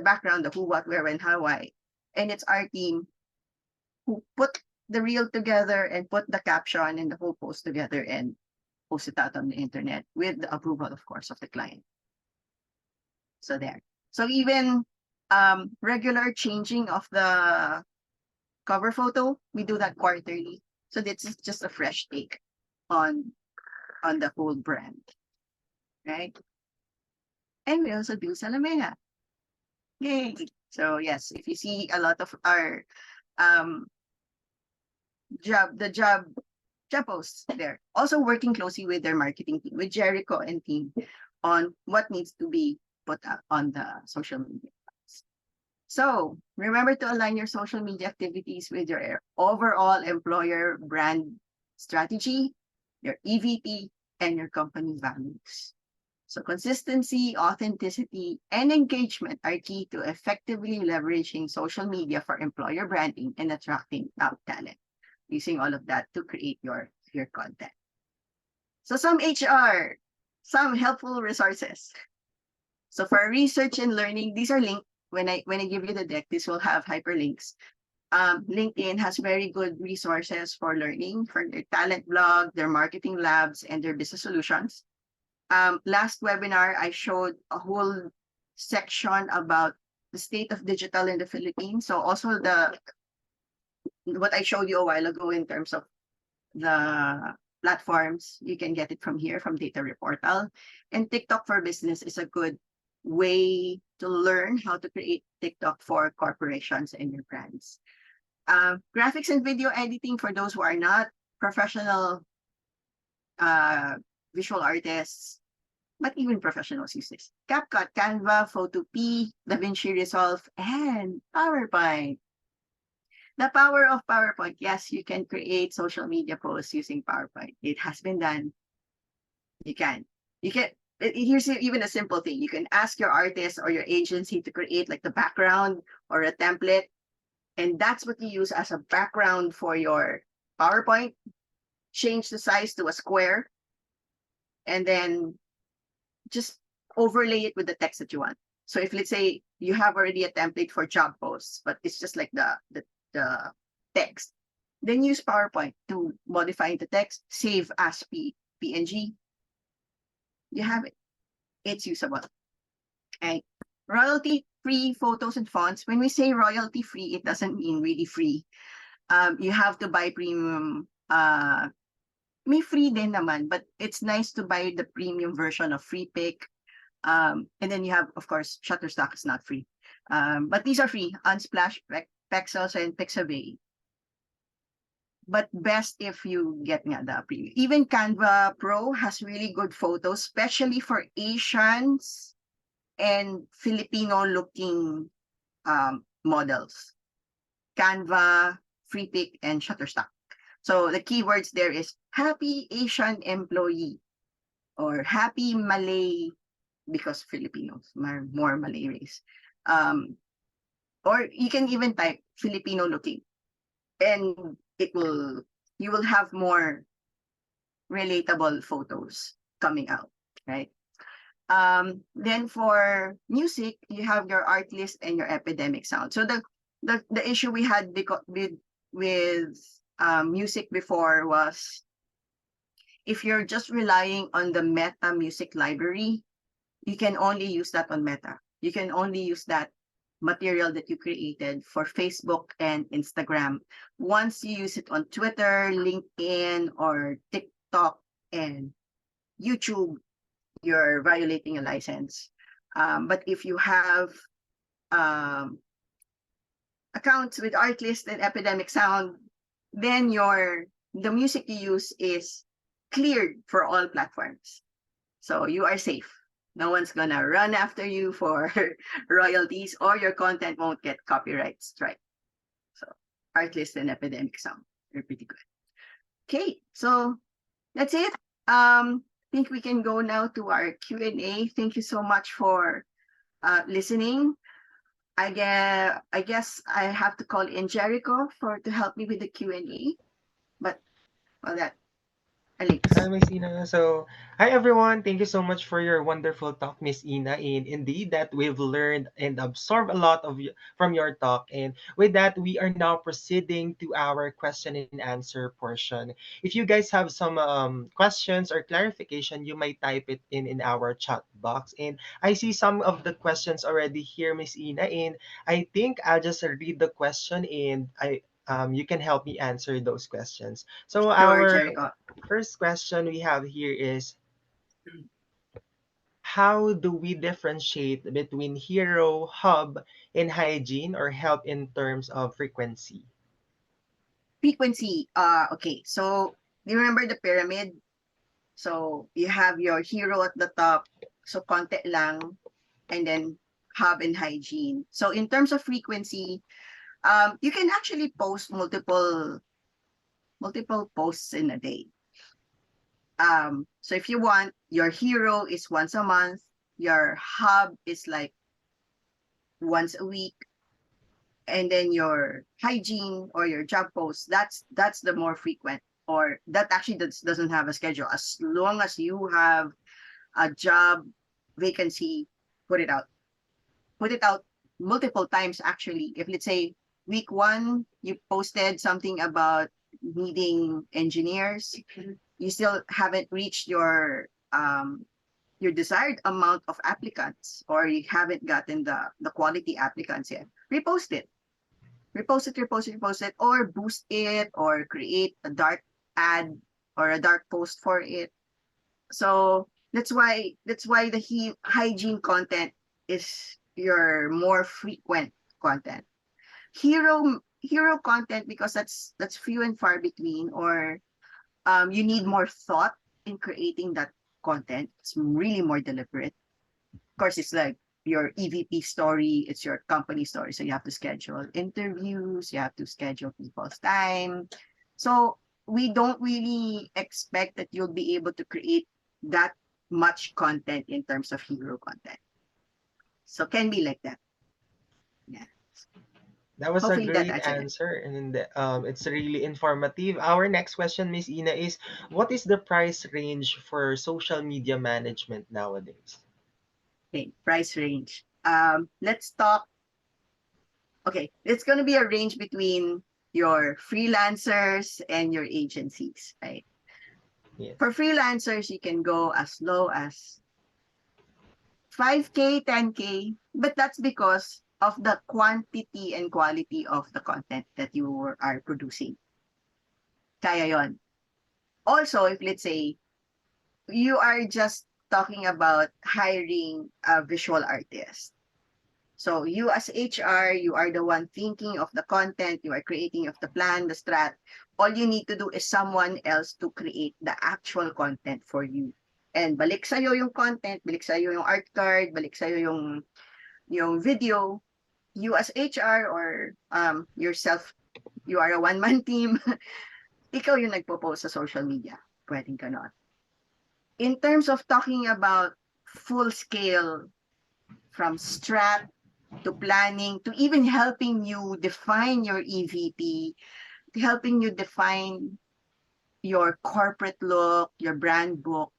background, the who, what, where, when, how, why. And it's our team who put the reel together and put the caption and the whole post together and post it out on the internet with the approval, of course, of the client. So there. So even regular changing of the cover photo, we do that quarterly. So this is just a fresh take on the whole brand, right? And we also do Zalamea. Yay! So yes, if you see a lot of our job posts there, also working closely with their marketing team, with Jericho and team, on what needs to be put up on the social media. So remember to align your social media activities with your overall employer brand strategy, your EVP, and your company values. So consistency, authenticity, and engagement are key to effectively leveraging social media for employer branding and attracting top talent, using all of that to create your content. So some HR, some helpful resources. So for research and learning, these are linked. When I give you the deck, this will have hyperlinks. LinkedIn has very good resources for learning, for their talent blog, their marketing labs, and their business solutions. Last webinar, I showed a whole section about the state of digital in the Philippines. So also what I showed you a while ago in terms of the platforms, you can get it from here, from Data Reportal. And TikTok for Business is a good way to learn how to create TikTok for corporations and your brands. Graphics and video editing for those who are not professional visual artists, but even professionals use this. CapCut, Canva, Photopea, DaVinci Resolve, and PowerPoint. The power of PowerPoint. Yes, you can create social media posts using PowerPoint. It has been done. You can. Here's even a simple thing. You can ask your artist or your agency to create like the background or a template. And that's what you use as a background for your PowerPoint. Change the size to a square, and then just overlay it with the text that you want. So if, let's say, you have already a template for job posts, but it's just like the text, then use PowerPoint to modify the text, save as PNG. You have it. It's usable. Okay. Royalty-free photos and fonts. When we say royalty-free, it doesn't mean really free. You have to buy premium. May free din naman, but it's nice to buy the premium version of Free Pick. And then you have, of course, Shutterstock is not free. But these are free. Unsplash, Pexels, and Pixabay. But best if you get the premium. Even Canva Pro has really good photos, especially for Asians and Filipino-looking models. Canva, Free Pick, and Shutterstock. So the keywords there is happy Asian employee or happy Malay, because Filipinos, more Malay race. Or you can even type Filipino looking, and you will have more relatable photos coming out, right? Then for music, you have your art list and your epidemic sound. So the issue we had with music before was, if you're just relying on the Meta music library, you can only use that on Meta. You can only use that material that you created for Facebook and Instagram. Once you use it on Twitter, LinkedIn, or TikTok and YouTube, you're violating a license. But if you have accounts with Artlist and Epidemic Sound, then the music you use is cleared for all platforms. So you are safe. No one's gonna run after you for royalties, or your content won't get copyright strike. So Artlist and Epidemic Sound, they're pretty good. Okay, so that's it. I think we can go now to our Q&A. Thank you so much for listening. I guess I have to call in Jericho to help me with the Q&A. But that, Alex. Hi, Miss Ina. So, hi everyone. Thank you so much for your wonderful talk, Miss Ina. And indeed, that we've learned and absorbed a lot from your talk. And with that, we are now proceeding to our question and answer portion. If you guys have some questions or clarification, you might type it in our chat box. And I see some of the questions already here, Miss Ina. And I think I'll just read the question, and you can help me answer those questions. So Sure, our Jericho. first question we have here is, how do we differentiate between hero, hub, and hygiene or help in terms of frequency? Frequency. Okay, so do you remember the pyramid? So you have your hero at the top, so konti lang, and then hub and hygiene. So in terms of frequency, you can actually post multiple posts in a day. So if you want, your hero is once a month, your hub is like once a week, and then your hygiene or your job post, that's the more frequent, or that actually doesn't have a schedule. As long as you have a job vacancy, put it out. Put it out multiple times actually. If, let's say, week 1 you posted something about needing engineers, you still haven't reached your desired amount of applicants, or you haven't gotten the quality applicants yet, repost it. Repost it, or boost it, or create a dark ad or a dark post for it. So that's why the hygiene content is your more frequent content. Hero content, because that's few and far between, or you need more thought in creating that content. It's really more deliberate. Of course, it's like your EVP story, it's your company story. So you have to schedule interviews, you have to schedule people's time. So we don't really expect that you'll be able to create that much content in terms of hero content. So can be like that. Yeah. That was a Hopefully that great answered it. answer, and it's really informative. Our next question, Miss Ina, is what is the price range for social media management nowadays? Okay, price range. Let's talk. Okay, it's going to be a range between your freelancers and your agencies, right? Yes. For freelancers, you can go as low as 5K, 10K, but that's because of the quantity and quality of the content that you are producing. Kaya yon. Also, if let's say you are just talking about hiring a visual artist. So you as HR, you are the one thinking of the content, you are creating of the plan, the strat. All you need to do is someone else to create the actual content for you. And balik sa'yo yung content, balik sa'yo yung art card, balik sa'yo yung video. You as HR or yourself, you are a one-man team, ikaw yung nagpo-post sa social media. Pwedeng ganon. In terms of talking about full scale from strat to planning to even helping you define your EVP, to helping you define your corporate look, your brand book,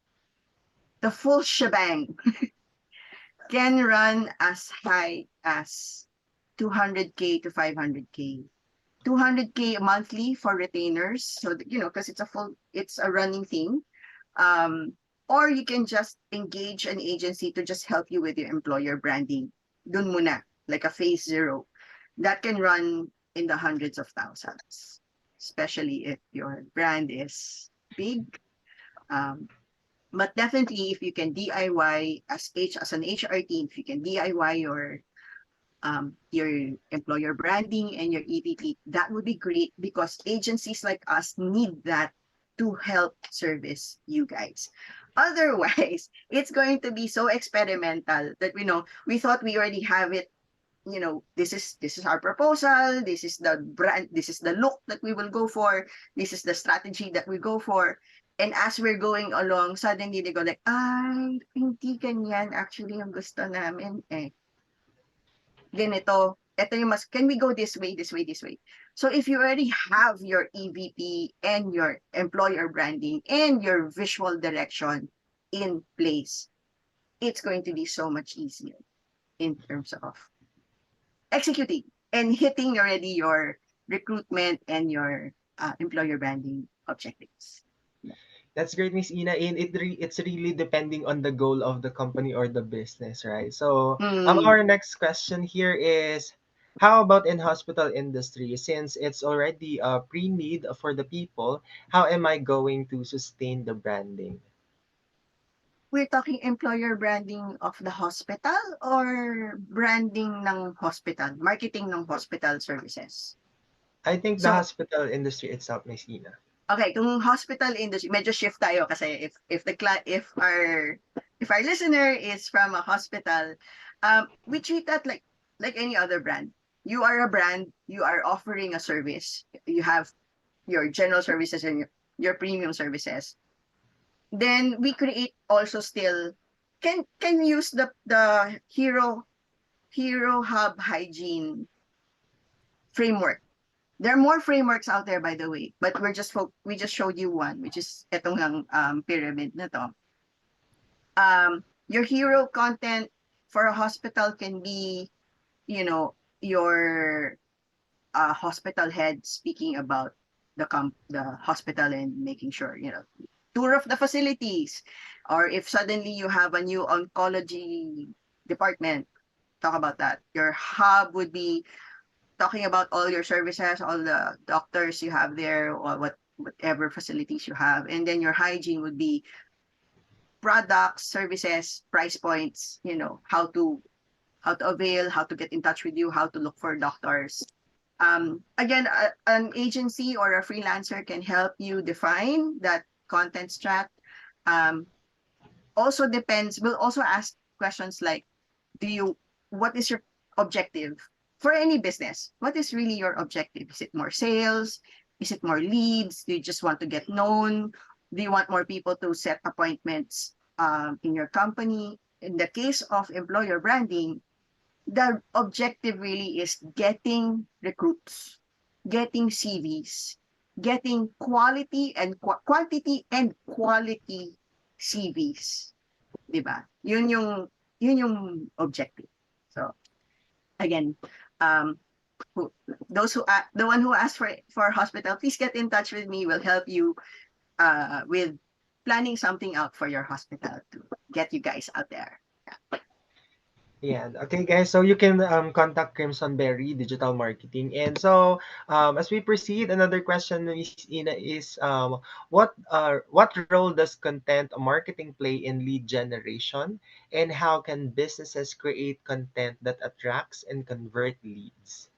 the full shebang can run as high as 200K to 500K. 200K monthly for retainers. So, because it's a running thing. Um, or you can just engage an agency to just help you with your employer branding. Dun muna, like a phase zero. That can run in the hundreds of thousands, especially if your brand is big. Um, but definitely, if you can DIY as an HR team, if you can DIY your employer branding and your EVP, that would be great because agencies like us need that to help service you guys. Otherwise, it's going to be so experimental that we thought we already have it. This is our proposal. This is the brand. This is the look that we will go for. This is the strategy that we go for. And as we're going along, suddenly they go like, ay, hindi ganyan actually ang gusto namin eh ganito, ito yung can we go this way, this way, this way? So if you already have your EVP and your employer branding and your visual direction in place, it's going to be so much easier in terms of executing and hitting already your recruitment and your employer branding objectives. That's great, Miss Ina. And it's really depending on the goal of the company or the business, right? So, Mm, our next question here is, how about in hospital industry? Since it's already a pre-need for the people, how am I going to sustain the branding? we're talking employer branding of the hospital or branding ng hospital, marketing ng hospital services. I think the So, hospital industry itself, Miss Ina. okay, kung hospital industry, medyo shift tayo kasi if our listener is from a hospital, we treat that like any other brand. You are a brand, you are offering a service. You have your general services and your premium services. Then we create also still can use the hero hub hygiene framework. There are more frameworks out there, by the way, but we just showed you one, which is etong lang pyramid na to. Your hero content for a hospital can be, your hospital head speaking about the hospital and making sure, tour of the facilities, or if suddenly you have a new oncology department, talk about that. Your hub would be talking about all your services, all the doctors you have there, or whatever facilities you have. And then your hygiene would be products, services, price points, how to avail, how to get in touch with you, how to look for doctors. Again, an agency or a freelancer can help you define that content strat. Um, Also depends, we'll also ask questions like, what is your objective for any business? What is really your objective? Is it more sales? Is it more leads? Do you just want to get known? Do you want more people to set appointments in your company? In the case of employer branding, the objective really is getting recruits, getting CVs, getting quality and quantity and quality CVs, 'di ba? Yun yung objective. So again, um who, those who the one who asked for hospital, please get in touch with me. We'll help you with planning something out for your hospital to get you guys out there. Yeah. Okay, guys. So you can contact Crimsonberry Digital Marketing. And so as we proceed, another question, Miss Ina, is what role does content marketing play in lead generation, and how can businesses create content that attracts and convert leads?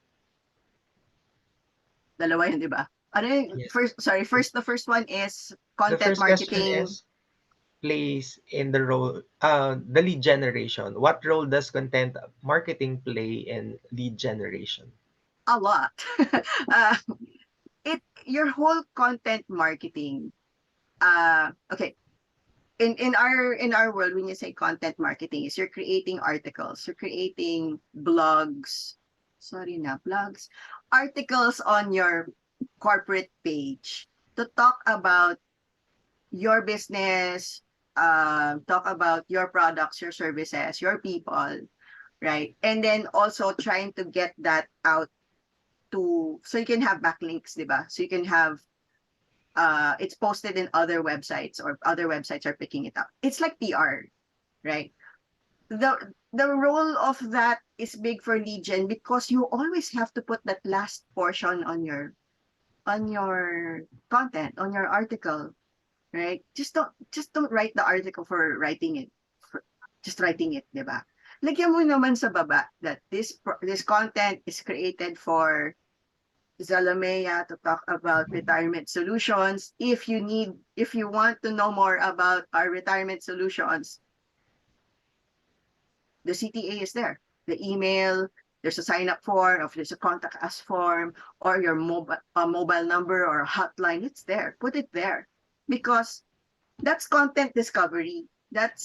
Dalawa yun, di ba? Ano yung, Yes. the first one is The content first question marketing. is plays in the lead generation. What role does content marketing play in lead generation? A lot. uh, your whole content marketing. Okay. In our world, when you say content marketing, is you're creating articles, you're creating blogs. Sorry na, blogs, articles on your corporate page to talk about your business, talk about your products, your services, your people, right? And then also trying to get that out to, so you can have backlinks, diba? So you can have, it's posted in other websites or other websites are picking it up. It's like PR, right? The role of that is big for lead gen because you always have to put that last portion on your content, on your article, right? Just don't write the article for writing it. For, just writing it, 'di ba? Lagyan mo naman sa baba that this content is created for Zalamea to talk about retirement solutions. If you want to know more about our retirement solutions, the CTA is there. The email, there's a sign up form, if there's a contact us form, or your mobile number or a hotline, it's there. Put it there because that's content discovery. That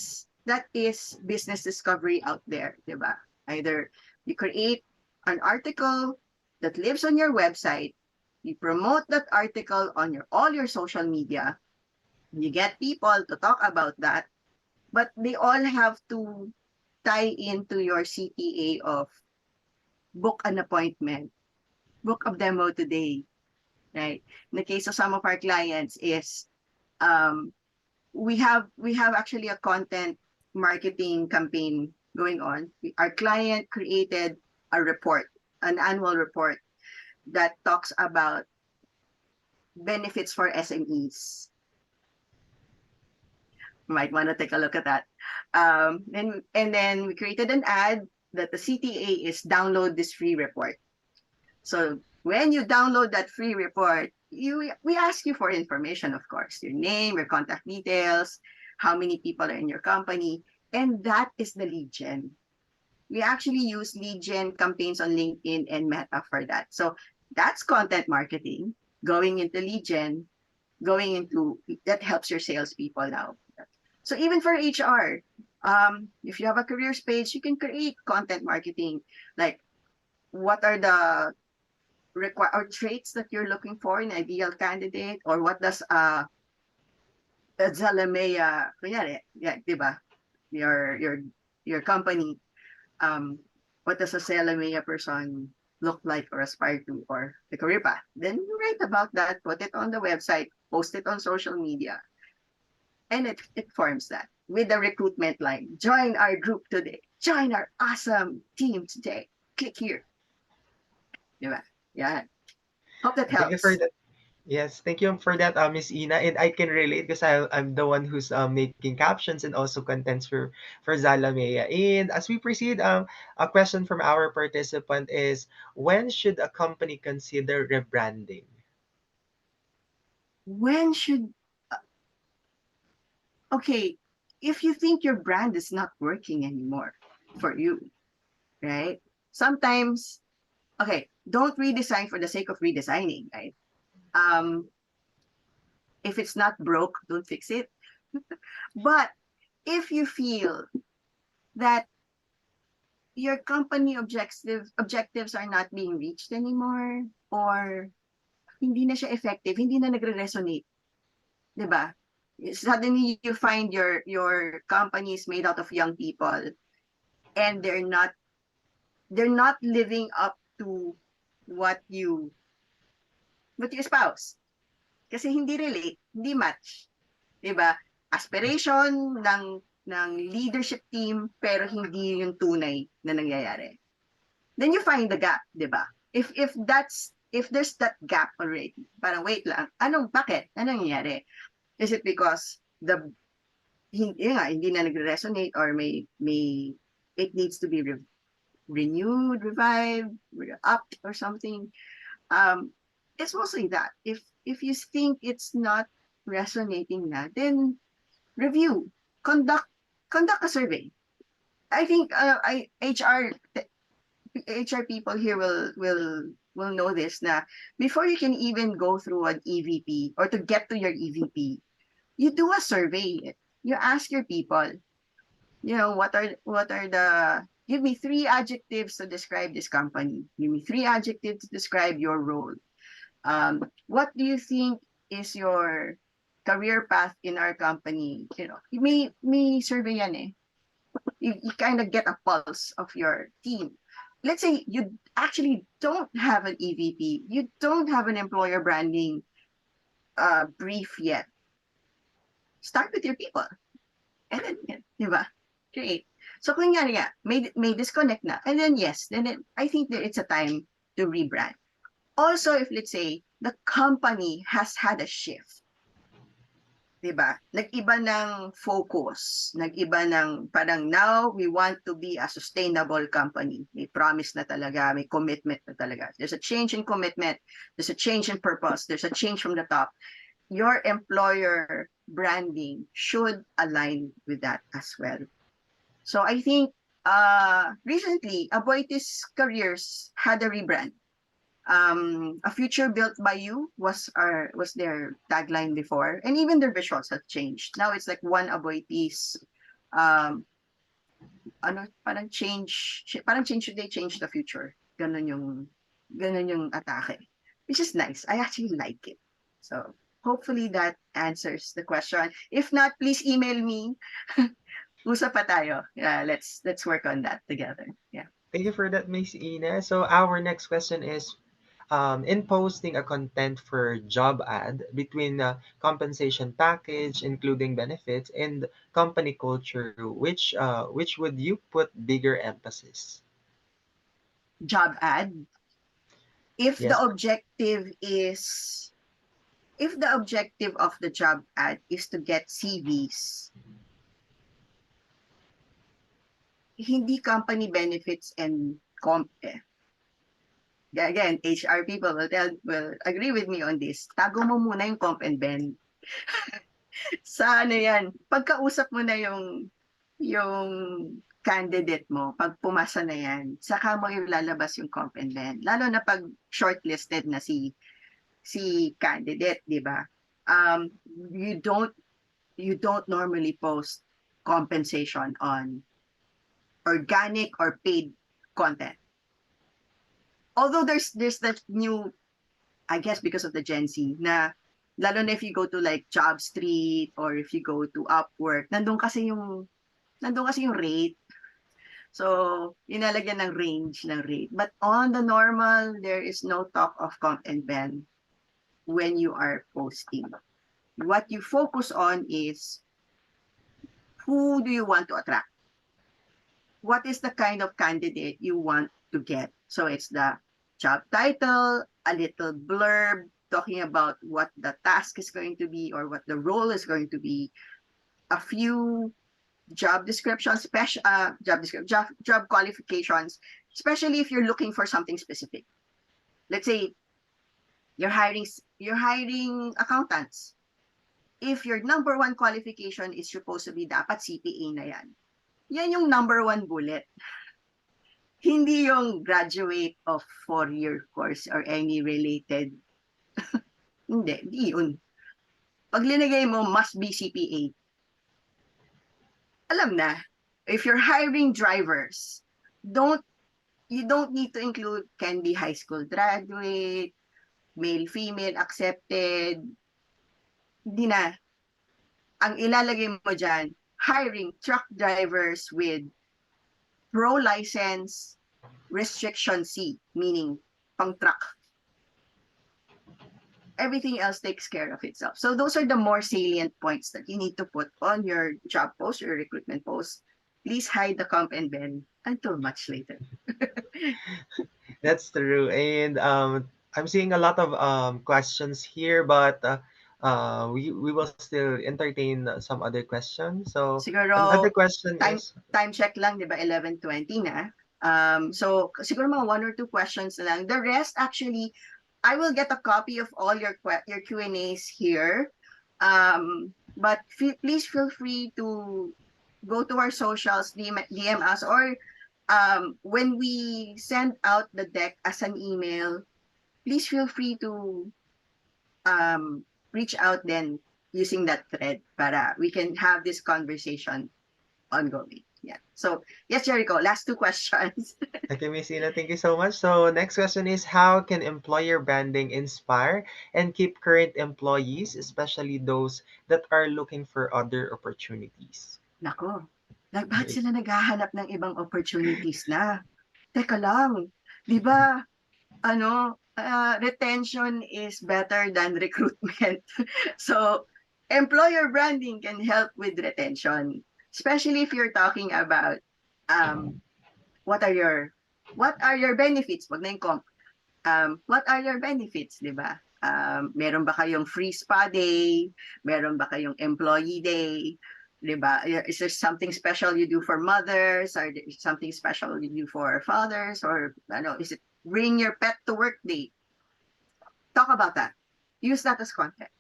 is business discovery out there, diba? Either you create an article that lives on your website, you promote that article on all your social media, you get people to talk about that, but they all have to tie into your CTA of book an appointment, book a demo today, right? In the case of some of our clients is um, we have actually a content marketing campaign going on. Our client created a report, an annual report that talks about benefits for SMEs. Might want to take a look at that. And then we created an ad that the CTA is download this free report. So when you download that free report, we ask you for information, of course, your name, your contact details, how many people are in your company, and that is the lead gen. We actually use lead gen campaigns on LinkedIn and Meta for that. So that's content marketing going into lead gen, going into that helps your salespeople now. So even for HR, if you have a careers page, you can create content marketing, like what are the or traits that you're looking for in ideal candidate, or what does Zalamea, kunyari, yeah, diba? Your company, what does a Zalamea person look like or aspire to, or the career path? Then you write about that, put it on the website, post it on social media, and it forms that with the recruitment line. Join our group today. Join our awesome team today. Click here. Diba? Yeah. Hope that Thank you for helps. that. Yes, thank you for that, Miss Ina. And I can relate because I'm the one who's making captions and also contents for Zalamea. And as we proceed, a question from our participant is, when should a company consider rebranding? When should okay, if you think your brand is not working anymore for you, right? Sometimes, okay, don't redesign for the sake of redesigning, right? Um, if it's not broke, don't fix it. But if you feel that your company objectives are not being reached anymore, or hindi na siya effective, hindi na nagre-resonate, 'di ba? Suddenly you find your company is made out of young people, and they're not living up to what you espouse. Kasi hindi relate, hindi match, 'di ba? Aspiration ng leadership team, pero hindi yung tunay na nangyayari. Then you find the gap, 'di ba? If there's that gap already, parang wait lang, bakit? Anong nangyayari? Is it because hindi na nagre-resonate, or may it needs to be renewed, revived, upped or something? It's mostly that. If you think it's not resonating na, then review, conduct a survey. I think HR people here will know this, na before you can even go through an EVP, or to get to your EVP, you do a survey. You ask your people, what are the give me 3 adjectives to describe this company. Give me 3 adjectives to describe your role. What do you think is your career path in our company? May survey yan eh. You kind of get a pulse of your team. Let's say you actually don't have an EVP, you don't have an employer branding brief yet. Start with your people. And then, di ba? Great. So, kunyari nga, may disconnect na. And then, yes, I think that it's a time to rebrand. Also, if let's say, the company has had a shift, diba? Nag-iba ng focus, nag-iba ng, parang now we want to be a sustainable company. May promise na talaga, may commitment na talaga. There's a change in commitment, there's a change in purpose, there's a change from the top. Your employer branding should align with that as well. So I think recently, Aboitiz Careers had a rebrand. A future built by you was their tagline before, and even their visuals have changed. Now it's like one Aboitiz, parang change should they change the future. Ganun yung atake, which is nice. I actually like it. So hopefully that answers the question. If not, please email me. Usap pa tayo. Yeah, let's work on that together. Yeah. Thank you for that, Miss Ina. So our next question is, in posting a content for job ad between compensation package, including benefits, and company culture, which would you put bigger emphasis? Job ad. If the Yes. objective of the job ad is to get CVs, hindi company benefits and comp eh. Again, HR people will agree with me on this. Tago mo muna yung comp and ben. Sa yan, pagkausap mo na yung candidate mo, pag pumasa na yan, saka mo yung lalabas yung comp and ben. Lalo na pag shortlisted na si candidate, di ba? You don't normally post compensation on organic or paid content. Although there's that new, I guess because of the Gen Z, na lalo na if you go to like Job Street, or if you go to Upwork, nandun kasi yung rate. So, inalagyan ng range ng rate. But on the normal, there is no talk of comp and ben when you are posting. What you focus on is, who do you want to attract? What is the kind of candidate you want to get? So it's the job title, a little blurb talking about what the task is going to be, or what the role is going to be, a few job descriptions, job qualifications, especially if you're looking for something specific. Let's say you're hiring accountants. If your number 1 qualification is supposed to be dapat CPA na yan. Yan yung number 1 bullet. Hindi yung graduate of 4-year course or any related. Hindi yun. Pag linagay mo, must be CPA. Alam na, if you're hiring drivers, don't you don't need to include can be high school graduate, male, female, accepted. Hindi na. Ang ilalagay mo dyan, hiring truck drivers with pro license restriction C, meaning pang truck. Everything else takes care of itself. So those are the more salient points that you need to put on your job post, your recruitment post. Please hide the comp and ben until much later. That's true. And I'm seeing a lot of questions here, but we will still entertain some other questions. So another Siguro, question time is, time check lang, di ba? 11:20 na. So, siguro mga one or two questions na lang. The rest, actually, I will get a copy of all your Q&As here. But please feel free to go to our socials, DM us, or when we send out the deck as an email, please feel free to reach out then using that thread para we can have this conversation ongoing. Yeah. So, yes, Jericho, last two questions. okay, Miss Ina, thank you so much. So next question is, how can employer branding inspire and keep current employees, especially those that are looking for other opportunities? Nako, bakit sila naghahanap ng ibang opportunities na? Teka lang, di ba, retention is better than recruitment. So, employer branding can help with retention, especially if you're talking about um, what are your benefits? Wag na yung comp. What are your benefits, di ba? Meron ba kayong free spa day? Meron ba kayong employee day? Di ba? Is there something special you do for mothers? Or something special you do for fathers? Or is it bring your pet to work day? Talk about that. Use that as content.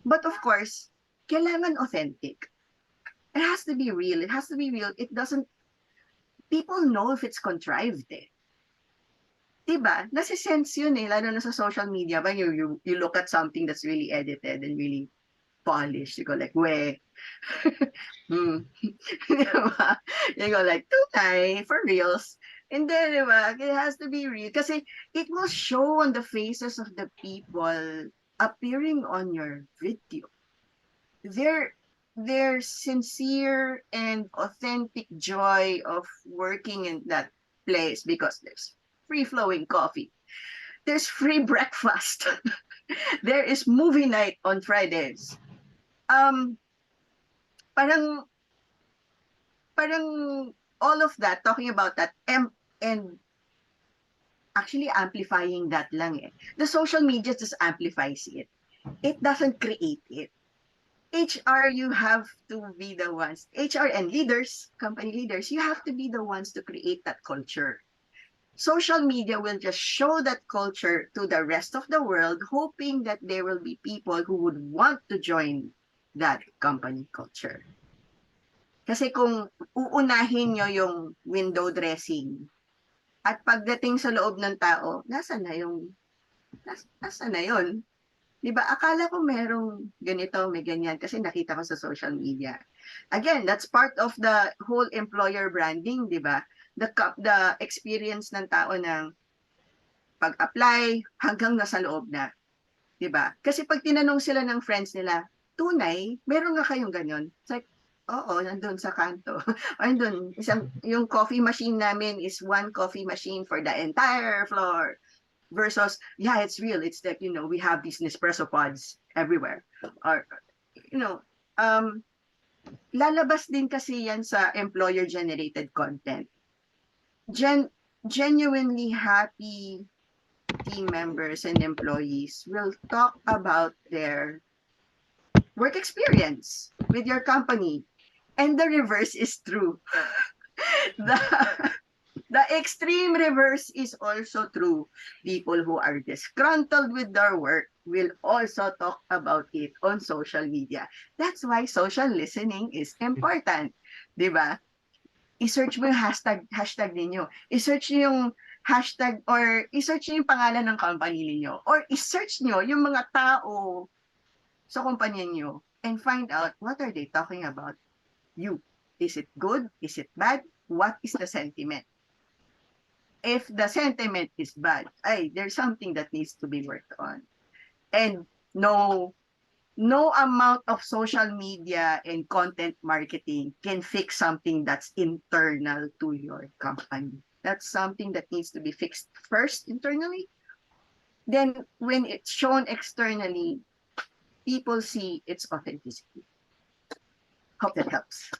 But of course, kailangan authentic. It has to be real. It has to be real. It doesn't, people know if it's contrived eh. Diba? Nasi-sense yun eh, lalo na sa social media ba, you look at something that's really edited and really polished. You go like, we. Diba? You go like, tunay, for reals. And then, diba, it has to be real. Kasi it will show on the faces of the people appearing on your video. Their sincere and authentic joy of working in that place because there's free flowing coffee. There's free breakfast. There is movie night on Fridays. Um, parang, parang all of that, talking about that, and actually amplifying that lang eh. The social media just amplifies it. It doesn't create it. HR, you have to be the ones, HR and leaders, company leaders, you have to be the ones to create that culture. Social media will just show that culture to the rest of the world, hoping that there will be people who would want to join that company culture. Kasi kung uunahin nyo yung window dressing, at pagdating sa loob ng tao, nasa na yun? Di ba? Akala ko merong ganito, may ganyan, kasi nakita ko sa social media. Again, that's part of the whole employer branding, di ba? The experience ng tao ng pag-apply hanggang nasa loob na. Di ba? Kasi pag tinanong sila ng friends nila, tunay, meron nga kayong ganyan. It's like, oo, nandun sa kanto. O nandun, yung coffee machine namin is one coffee machine for the entire floor. Versus, yeah, it's real. It's that, we have these Nespresso pods everywhere. Or, lalabas din kasi yan sa employer-generated content. Genuinely happy team members and employees will talk about their work experience with your company. And the reverse is true. The extreme reverse is also true. People who are disgruntled with their work will also talk about it on social media. That's why social listening is important. Diba? I-search mo yung hashtag ninyo. I-search nyo yung hashtag or i-search nyo yung pangalan ng company ninyo. Or i-search nyo yung mga tao sa kumpanya nyo and find out what are they talking about you. Is it good? Is it bad? What is the sentiment? if the sentiment is bad, there's something that needs to be worked on. And no no amount of social media and content marketing can fix something that's internal to your company. That's something that needs to be fixed first internally. Then when it's shown externally, people see its authenticity. Hope that helps.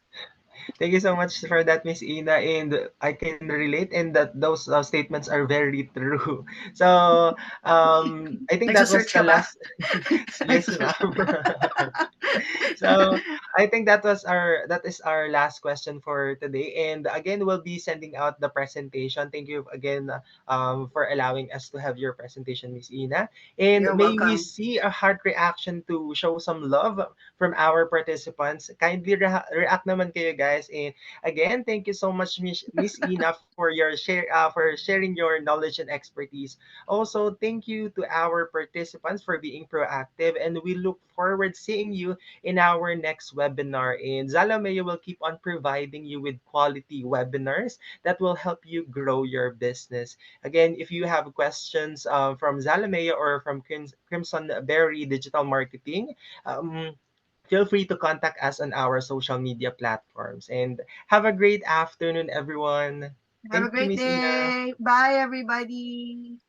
Thank you so much for that, Miss Ina, and I can relate, and that those statements are very true. So, I think that was Nagsa-search the ka ba? last. Yes, Nagsa-search ma'am. ka ba? So I think that is our last question for today. And again, we'll be sending out the presentation. Thank you again for allowing us to have your presentation, Miss Ina. And You're may we welcome. see a heart reaction to show some love from our participants. Kindly react naman kayo, guys. And again, thank you so much, Miss Ina, for your for sharing your knowledge and expertise. Also, thank you to our participants for being proactive, and we look forward seeing you in our next webinar. And Zalamea will keep on providing you with quality webinars that will help you grow your business. Again, if you have questions from Zalamea or from Crimsonberry Digital Marketing, feel free to contact us on our social media platforms. And have a great afternoon, everyone. Have a Thank you, great Miss Ina. day. Bye, everybody.